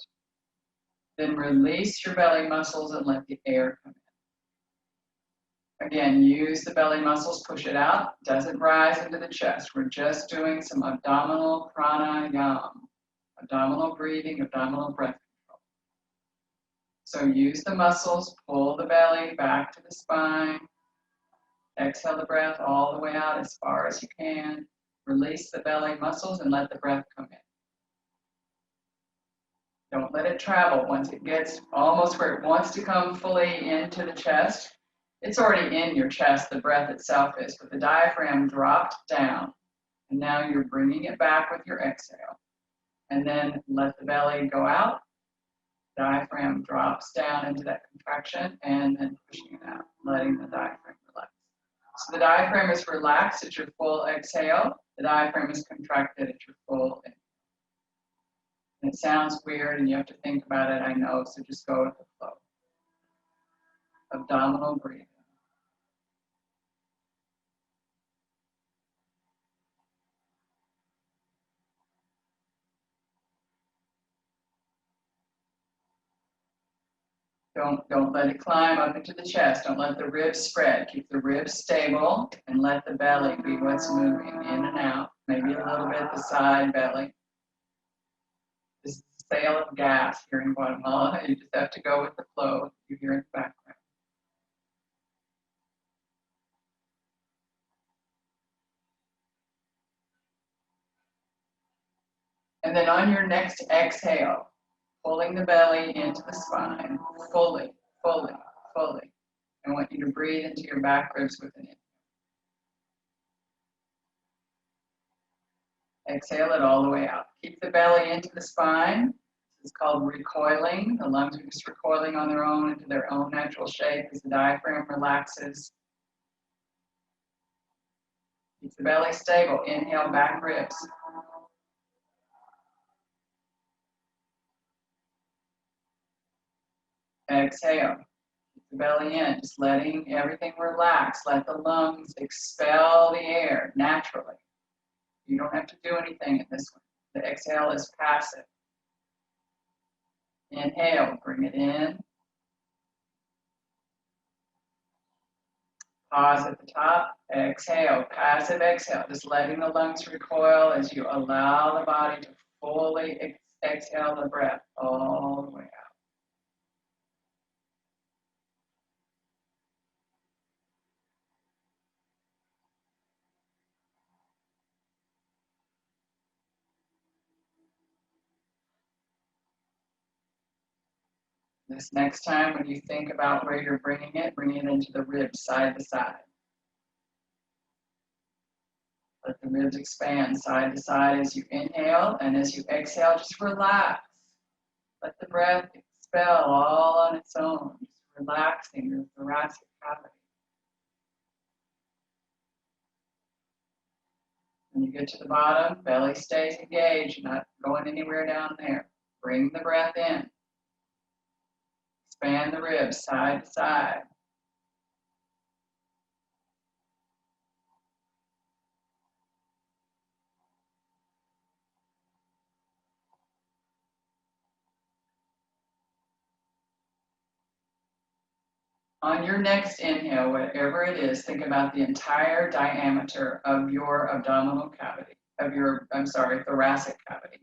Speaker 1: Then release your belly muscles and let the air come in. Again, use the belly muscles, push it out. Doesn't rise into the chest. We're just doing some abdominal pranayama, abdominal breathing, abdominal breath control. So use the muscles, pull the belly back to the spine. Exhale the breath all the way out as far as you can. Release the belly muscles and let the breath come in. Don't let it travel. Once it gets almost where it wants to come fully into the chest, it's already in your chest, the breath itself is, but the diaphragm dropped down. And now you're bringing it back with your exhale. And then let the belly go out. Diaphragm drops down into that contraction and then pushing it out, letting the diaphragm relax. So the diaphragm is relaxed at your full exhale. The diaphragm is contracted at your full inhale. And it sounds weird and you have to think about it, I know, so just go with the flow. Abdominal breathing. Don't let it climb up into the chest. Don't let the ribs spread. Keep the ribs stable and let the belly be what's moving in and out. Maybe a little bit the side belly. This is the sale of gas here in Guatemala. You just have to go with the flow you hear in the background. And then on your next exhale, pulling the belly into the spine, fully, fully, fully. I want you to breathe into your back ribs with an inhale. Exhale it all the way out. Keep the belly into the spine. This is called recoiling. The lungs are just recoiling on their own into their own natural shape as the diaphragm relaxes. Keep the belly stable. Inhale, back ribs. Exhale. Keep the belly in, just letting everything relax. Let the lungs expel the air naturally. You don't have to do anything in this one. The exhale is passive. Inhale, bring it in. Pause at the top. Exhale, passive exhale. Just letting the lungs recoil as you allow the body to fully exhale the breath all the way out. This next time, when you think about where you're bring it into the ribs side to side. Let the ribs expand side to side as you inhale, and as you exhale, just relax. Let the breath expel all on its own, just relaxing your thoracic cavity. When you get to the bottom, belly stays engaged, not going anywhere down there. Bring the breath in. Expand the ribs side to side. On your next inhale, whatever it is, think about the entire diameter of your abdominal cavity, thoracic cavity.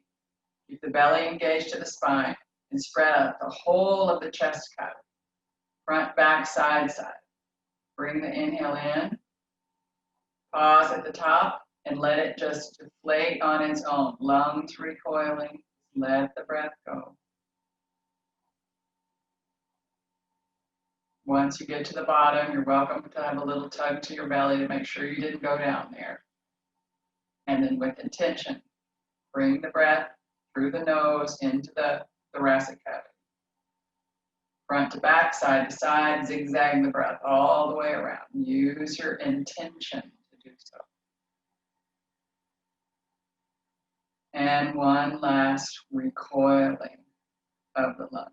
Speaker 1: Keep the belly engaged to the spine and spread out the whole of the chest cavity. Front, back, side, side. Bring the inhale in. Pause at the top and let it just deflate on its own. Lungs recoiling. Let the breath go. Once you get to the bottom, you're welcome to have a little tug to your belly to make sure you didn't go down there. And then with intention, bring the breath through the nose into the thoracic cavity. Front to back, side to side, zigzag the breath all the way around. Use your intention to do so. And one last recoiling of the lungs.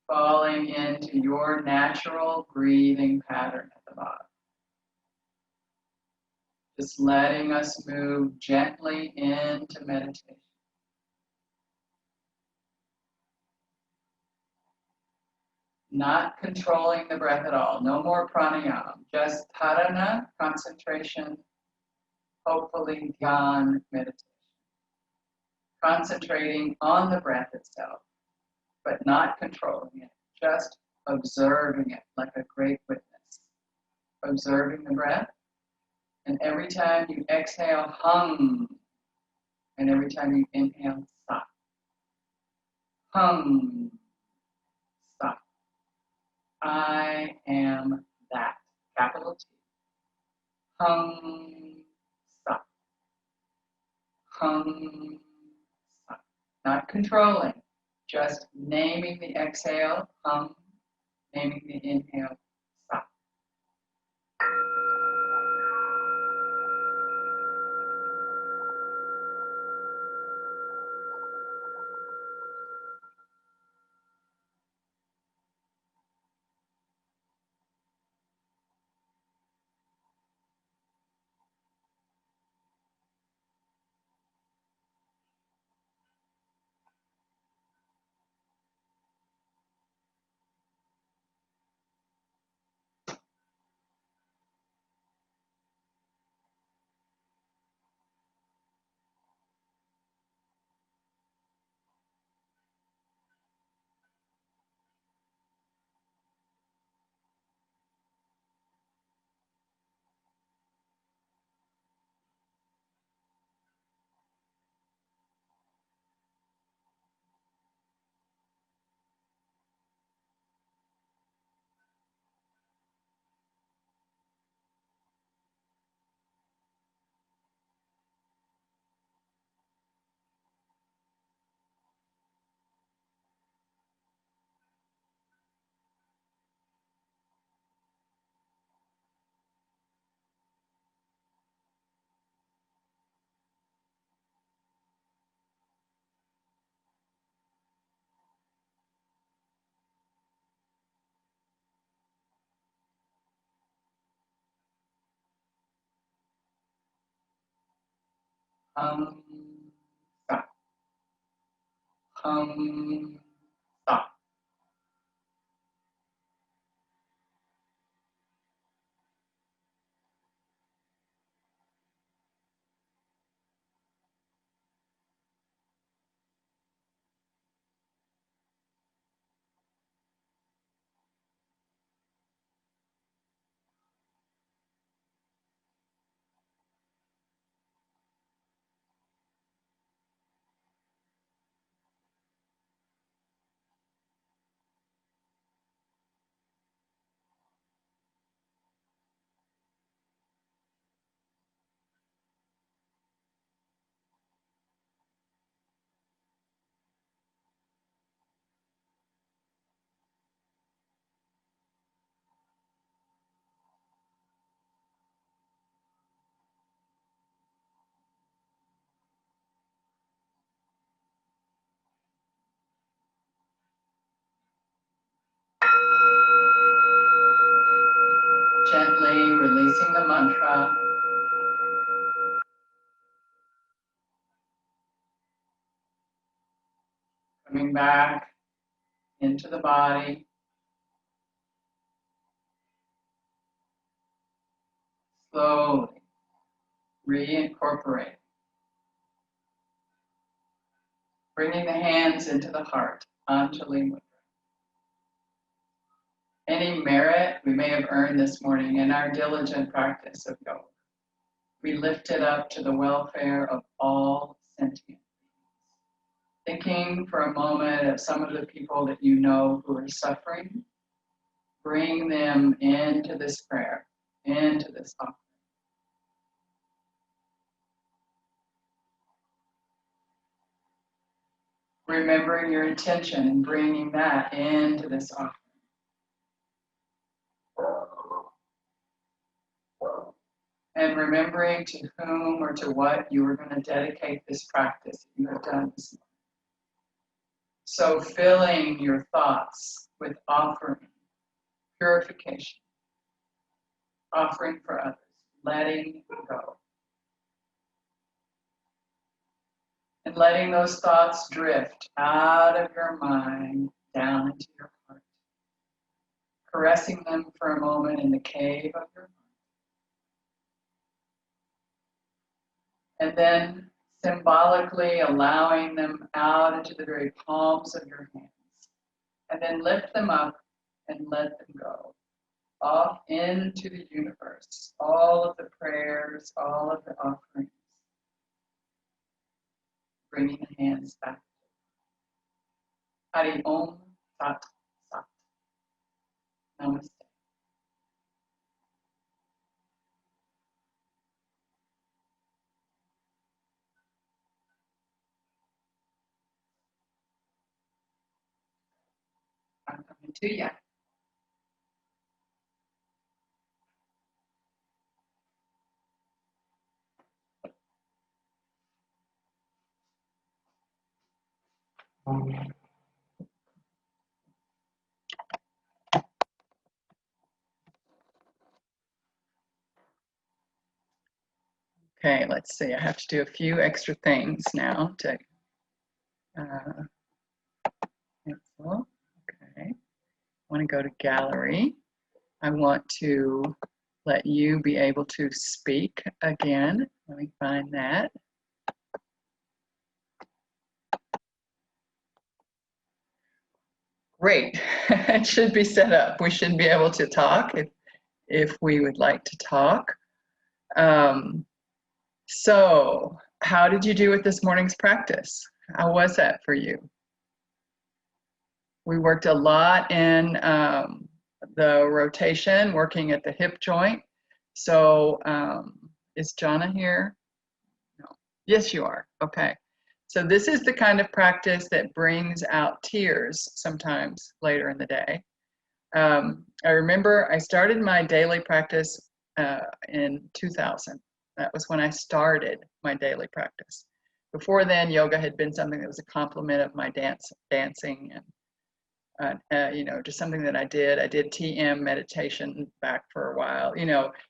Speaker 1: Falling into your natural breathing pattern at the bottom. Just letting us move gently into meditation. Not controlling the breath at all. No more pranayama. Just Tadasana, concentration, hopefully dhyan meditation. Concentrating on the breath itself, but not controlling it. Just observing it like a great witness. Observing the breath. And every time you exhale, hum. And every time you inhale, stop. Hum. Stop. I am that. Capital T. Hum. Stop. Hum. Stop. Not controlling. Just naming the exhale, hum. Naming the inhale, stop. Hum, stop. Hum, stop. Gently releasing the mantra. Coming back into the body. Slowly reincorporate. Bringing the hands into the heart. Anjali Mudra. Any merit we may have earned this morning in our diligent practice of yoga, we lift it up to the welfare of all sentient beings. Thinking for a moment of some of the people that you know who are suffering, bring them into this prayer, into this offering. Remembering your intention and bringing that into this offering. And remembering to whom or to what you are going to dedicate this practice that you have done this morning. So filling your thoughts with offering, purification, offering for others, letting go. And letting those thoughts drift out of your mind down into your heart. Caressing them for a moment in the cave of your heart. And then symbolically allowing them out into the very palms of your hands. And then lift them up and let them go. Off into the universe. All of the prayers, all of the offerings. Bringing the hands back. Hari Om Tat Sat. Namaste. I'm coming to you. Okay, let's see. I have to do a few extra things now to cancel. Okay. I want to go to gallery. I want to let you be able to speak again. Let me find that. Great. It should be set up. We should be able to talk if we would like to talk. So how did you do with this morning's practice? How was that for you? We worked a lot in the rotation, working at the hip joint. So is Jana here? No. Yes, you are. Okay. So this is the kind of practice that brings out tears sometimes later in the day. I remember I started my daily practice in 2000. That was when I started my daily practice. Before then, yoga had been something that was a complement of my dancing and just something that I did. I did TM meditation back for a while,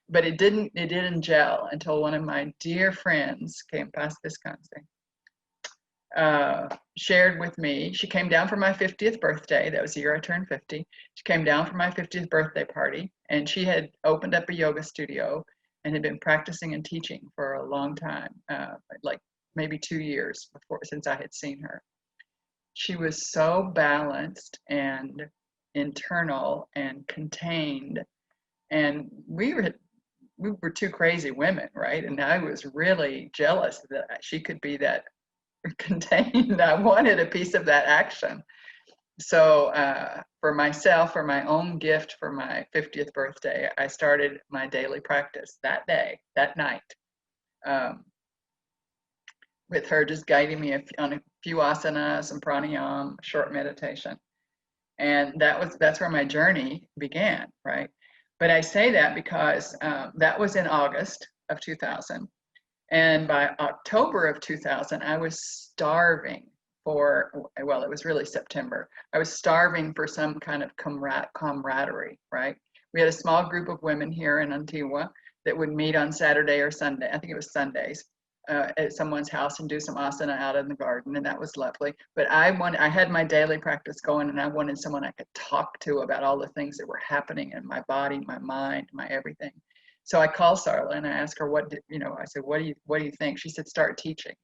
Speaker 1: but it didn't gel until one of my dear friends came past Wisconsin, shared with me. She came down for my 50th birthday. That was the year I turned 50. She came down for my 50th birthday party, and she had opened up a yoga studio and had been practicing and teaching for a long time, like maybe 2 years since I had seen her. She was so balanced and internal and contained, and we were two crazy women, right? And I was really jealous that she could be that contained. I wanted a piece of that action. So for myself, for my own gift for my 50th birthday, I started my daily practice that day, that night, with her just guiding me on a few asanas, some pranayama, short meditation. And that's where my journey began, right? But I say that because that was in August of 2000. And by October of 2000, I was starving it was really September. I was starving for some kind of camaraderie, right? We had a small group of women here in Antigua that would meet on Saturday or Sunday. I think it was Sundays. At someone's house and do some asana out in the garden, and that was lovely. But I had my daily practice going, and I wanted someone I could talk to about all the things that were happening in my body, my mind, my everything. So I called Sarla and I asked her, I said, what do you think? She said, start teaching.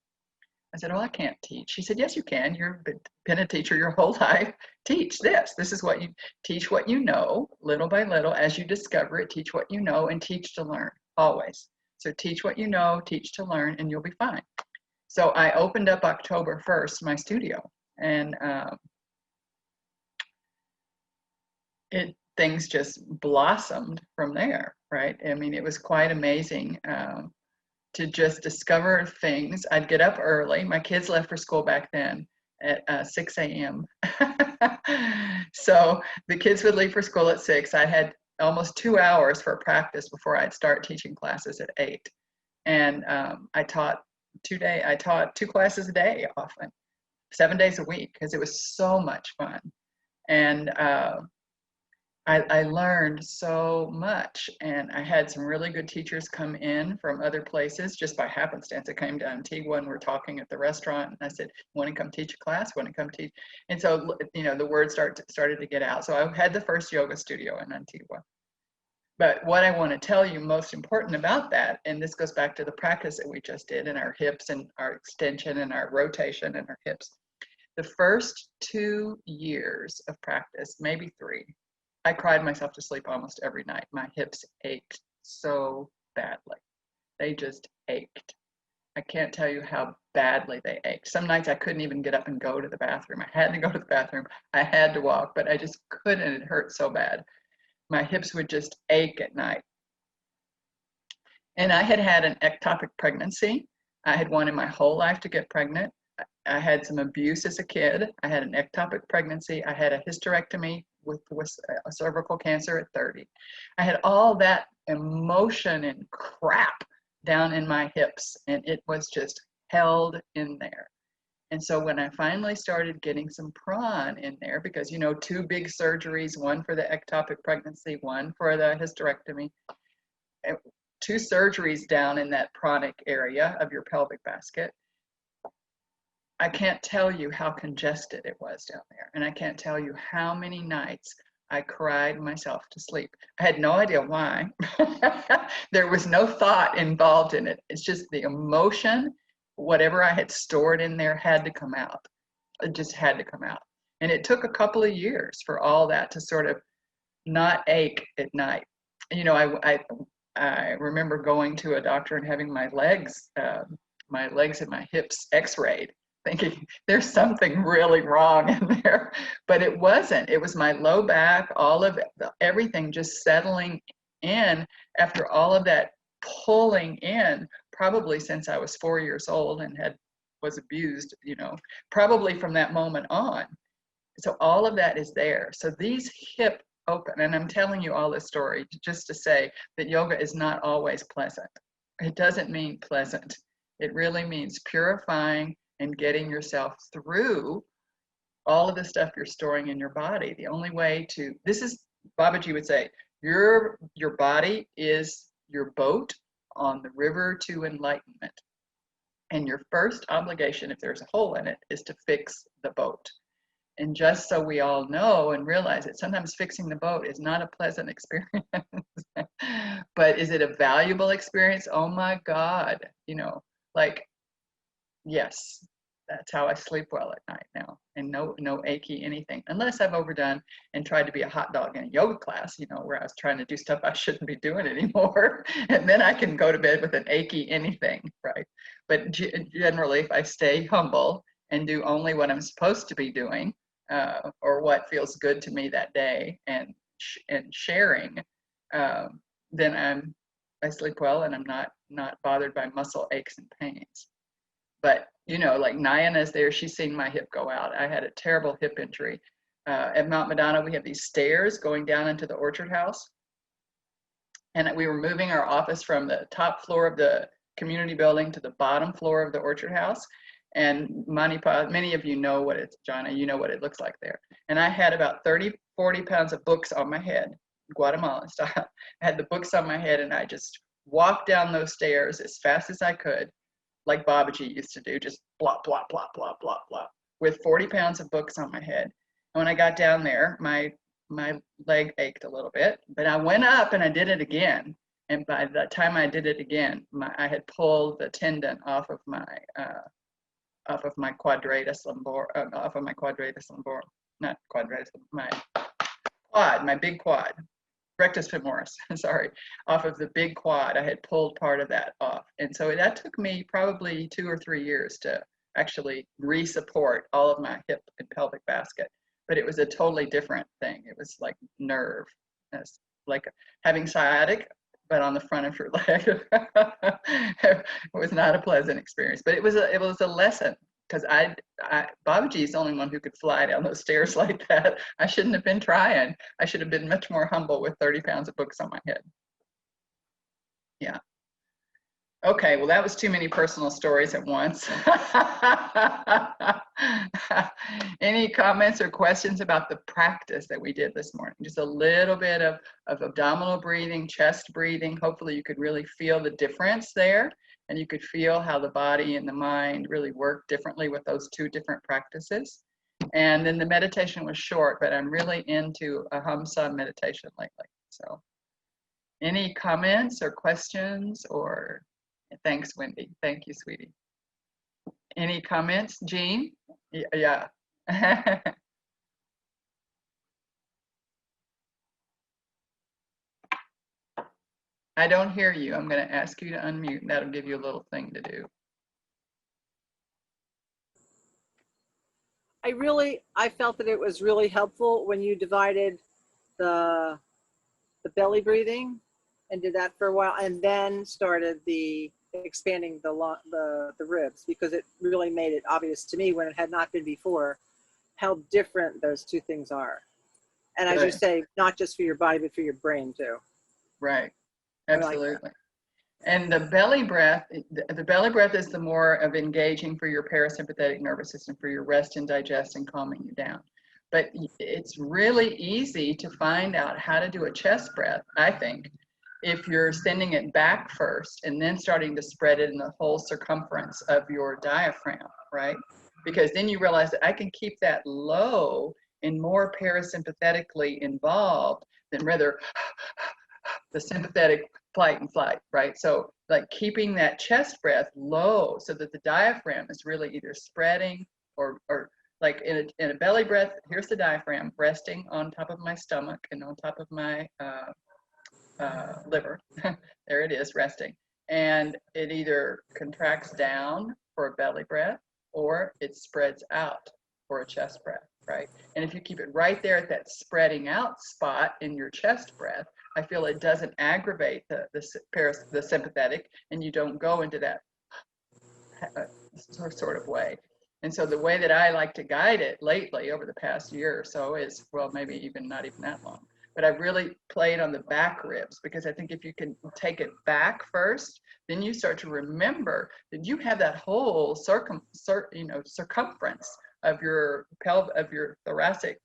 Speaker 1: I said, oh, I can't teach. She said, yes, you can. You've been a teacher your whole life. Teach this. This is what you teach, what you know, little by little, as you discover it. Teach what you know and teach to learn, always. So teach what you know, teach to learn, and you'll be fine. So I opened up October 1st, my studio, and things just blossomed from there, right? I mean, it was quite amazing to just discover things. I'd get up early. My kids left for school back then at 6 a.m. So the kids would leave for school at 6. I had almost 2 hours for practice before I'd start teaching classes at 8. And I taught 2 classes a day often, 7 days a week, because it was so much fun. And I learned so much, and I had some really good teachers come in from other places just by happenstance. I came to Antigua and we're talking at the restaurant, and I said, want to come teach a class? Want to come teach? And so, the word started to get out. So I had the first yoga studio in Antigua. But what I want to tell you most important about that, and this goes back to the practice that we just did in our hips and our extension and our rotation and our hips. The first 2 years of practice, maybe 3, I cried myself to sleep almost every night. My hips ached so badly. They just ached. I can't tell you how badly they ached. Some nights I couldn't even get up and go to the bathroom. I had to go to the bathroom. I had to walk, but I just couldn't. It hurt so bad. My hips would just ache at night. And I had had an ectopic pregnancy. I had wanted my whole life to get pregnant. I had some abuse as a kid. I had an ectopic pregnancy. I had a hysterectomy with a cervical cancer at 30. I had all that emotion and crap down in my hips, and it was just held in there. And so when I finally started getting some pran in there, because 2 big surgeries, one for the ectopic pregnancy, one for the hysterectomy, 2 surgeries down in that pranic area of your pelvic basket, I can't tell you how congested it was down there. And I can't tell you how many nights I cried myself to sleep. I had no idea why. There was no thought involved in it. It's just the emotion, whatever I had stored in there had to come out. It just had to come out. And it took a couple of years for all that to sort of not ache at night. I remember going to a doctor and having my legs and my hips x-rayed, thinking there's something really wrong in there, but it wasn't. It was my low back, all of it, everything just settling in after all of that pulling in, probably since I was 4 years old and was abused, probably from that moment on. So all of that is there. So these hip open, and I'm telling you all this story just to say that yoga is not always pleasant. It doesn't mean pleasant. It really means purifying and getting yourself through all of the stuff you're storing in your body. The only way to, this is, Babaji would say, your body is your boat on the river to enlightenment. And your first obligation, if there's a hole in it, is to fix the boat. And just so we all know and realize that sometimes fixing the boat is not a pleasant experience, but is it a valuable experience? Oh my God, you know, like, yes, that's how I sleep well at night now. And no achy anything, unless I've overdone and tried to be a hot dog in a yoga class, you know, where I was trying to do stuff I shouldn't be doing anymore. And then I can go to bed with an achy anything, right? But generally, if I stay humble and do only what I'm supposed to be doing, or what feels good to me that day, and sharing, then I sleep well, and I'm not bothered by muscle aches and pains. But you know, like Nayana's there, she's seen my hip go out. I had a terrible hip injury. At Mount Madonna, we have these stairs going down into the orchard house, and we were moving our office from the top floor of the community building to the bottom floor of the orchard house. And Manipa, many of you know what it's, Jana, you know what it looks like there. And I had about 30, 40 pounds of books on my head, Guatemalan style. I had the books on my head, and I just walked down those stairs as fast as I could, like Babaji used to do, just blop, blop, blop, blop, blop, blop, with 40 pounds of books on my head. And when I got down there, my leg ached a little bit, but I went up and I did it again. And by the time I did it again, I had pulled the tendon off of my quadratus lumborum, not quadratus, my quad, my big quad, rectus femoris, sorry, off of the big quad. I had pulled part of that off. And so that took me probably 2 or 3 years to actually re-support all of my hip and pelvic basket. But it was a totally different thing. It was like nerve. It's like having sciatic, but on the front of your leg. It was not a pleasant experience, but it was a lesson, because Babaji is the only one who could fly down those stairs like that. I shouldn't have been trying. I should have been much more humble with 30 pounds of books on my head. Yeah. Okay, well, that was too many personal stories at once. Any comments or questions about the practice that we did this morning? Just a little bit of abdominal breathing, chest breathing. Hopefully you could really feel the difference there, and you could feel how the body and the mind really work differently with those two different practices. And then the meditation was short, but I'm really into a Hamsa meditation lately. So any comments or questions? Or thanks, Wendy. Thank you, sweetie. Any comments, Jean? Yeah. I don't hear you. I'm going to ask you to unmute, and that'll give you a little thing to do.
Speaker 2: I felt that it was really helpful when you divided the belly breathing and did that for a while, and then started the expanding the ribs, because it really made it obvious to me, when it had not been before, how different those two things are. And as you say, not just for your body, but for your brain too.
Speaker 1: Right. Absolutely. And the belly breath is the more of engaging for your parasympathetic nervous system, for your rest and digest and calming you down. But it's really easy to find out how to do a chest breath, I think, if you're sending it back first and then starting to spread it in the whole circumference of your diaphragm, right? Because then you realize that I can keep that low and more parasympathetically involved than rather the sympathetic flight and flight, right? So like keeping that chest breath low so that the diaphragm is really either spreading or like in a belly breath, here's the diaphragm resting on top of my stomach and on top of my liver. There it is, resting. And it either contracts down for a belly breath or it spreads out for a chest breath, right? And if you keep it right there at that spreading out spot in your chest breath, I feel it doesn't aggravate the sympathetic, and you don't go into that sort of way. And so the way that I like to guide it lately over the past year or so is, well, maybe even not even that long, but I've really played on the back ribs, because I think if you can take it back first, then you start to remember that you have that whole circumference of your thoracic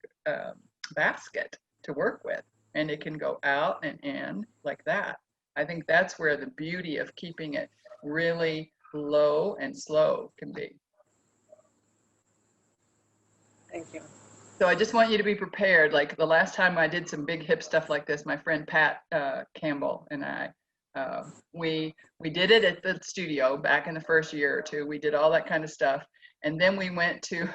Speaker 1: basket to work with, and it can go out and in like that. I think that's where the beauty of keeping it really low and slow can be.
Speaker 2: Thank you.
Speaker 1: So I just want you to be prepared. Like the last time I did some big hip stuff like this, my friend Pat Campbell and I, we did it at the studio back in the first year or two. We did all that kind of stuff, and then we went to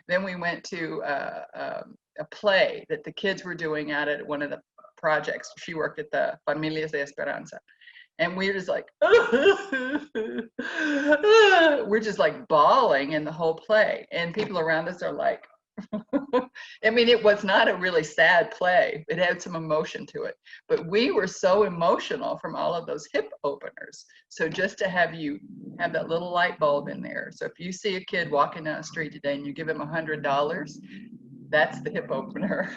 Speaker 1: then we went to a play that the kids were doing out at one of the projects. She worked at the Familias de Esperanza. And we're just like, we're just like bawling in the whole play. And people around us are like, I mean, it was not a really sad play. It had some emotion to it. But we were so emotional from all of those hip openers. So just to have you have that little light bulb in there. So if you see a kid walking down the street today and you give him $100, that's the hip opener.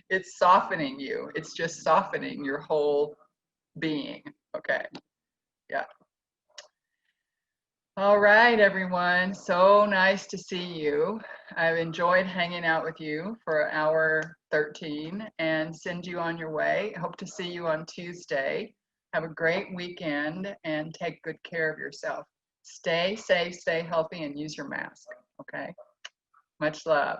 Speaker 1: It's softening you. It's just softening your whole being. Okay. Yeah. All right, everyone. So nice to see you. I've enjoyed hanging out with you for hour 13 and send you on your way. Hope to see you on Tuesday. Have a great weekend and take good care of yourself. Stay safe, stay healthy, and use your mask. Okay. Much love.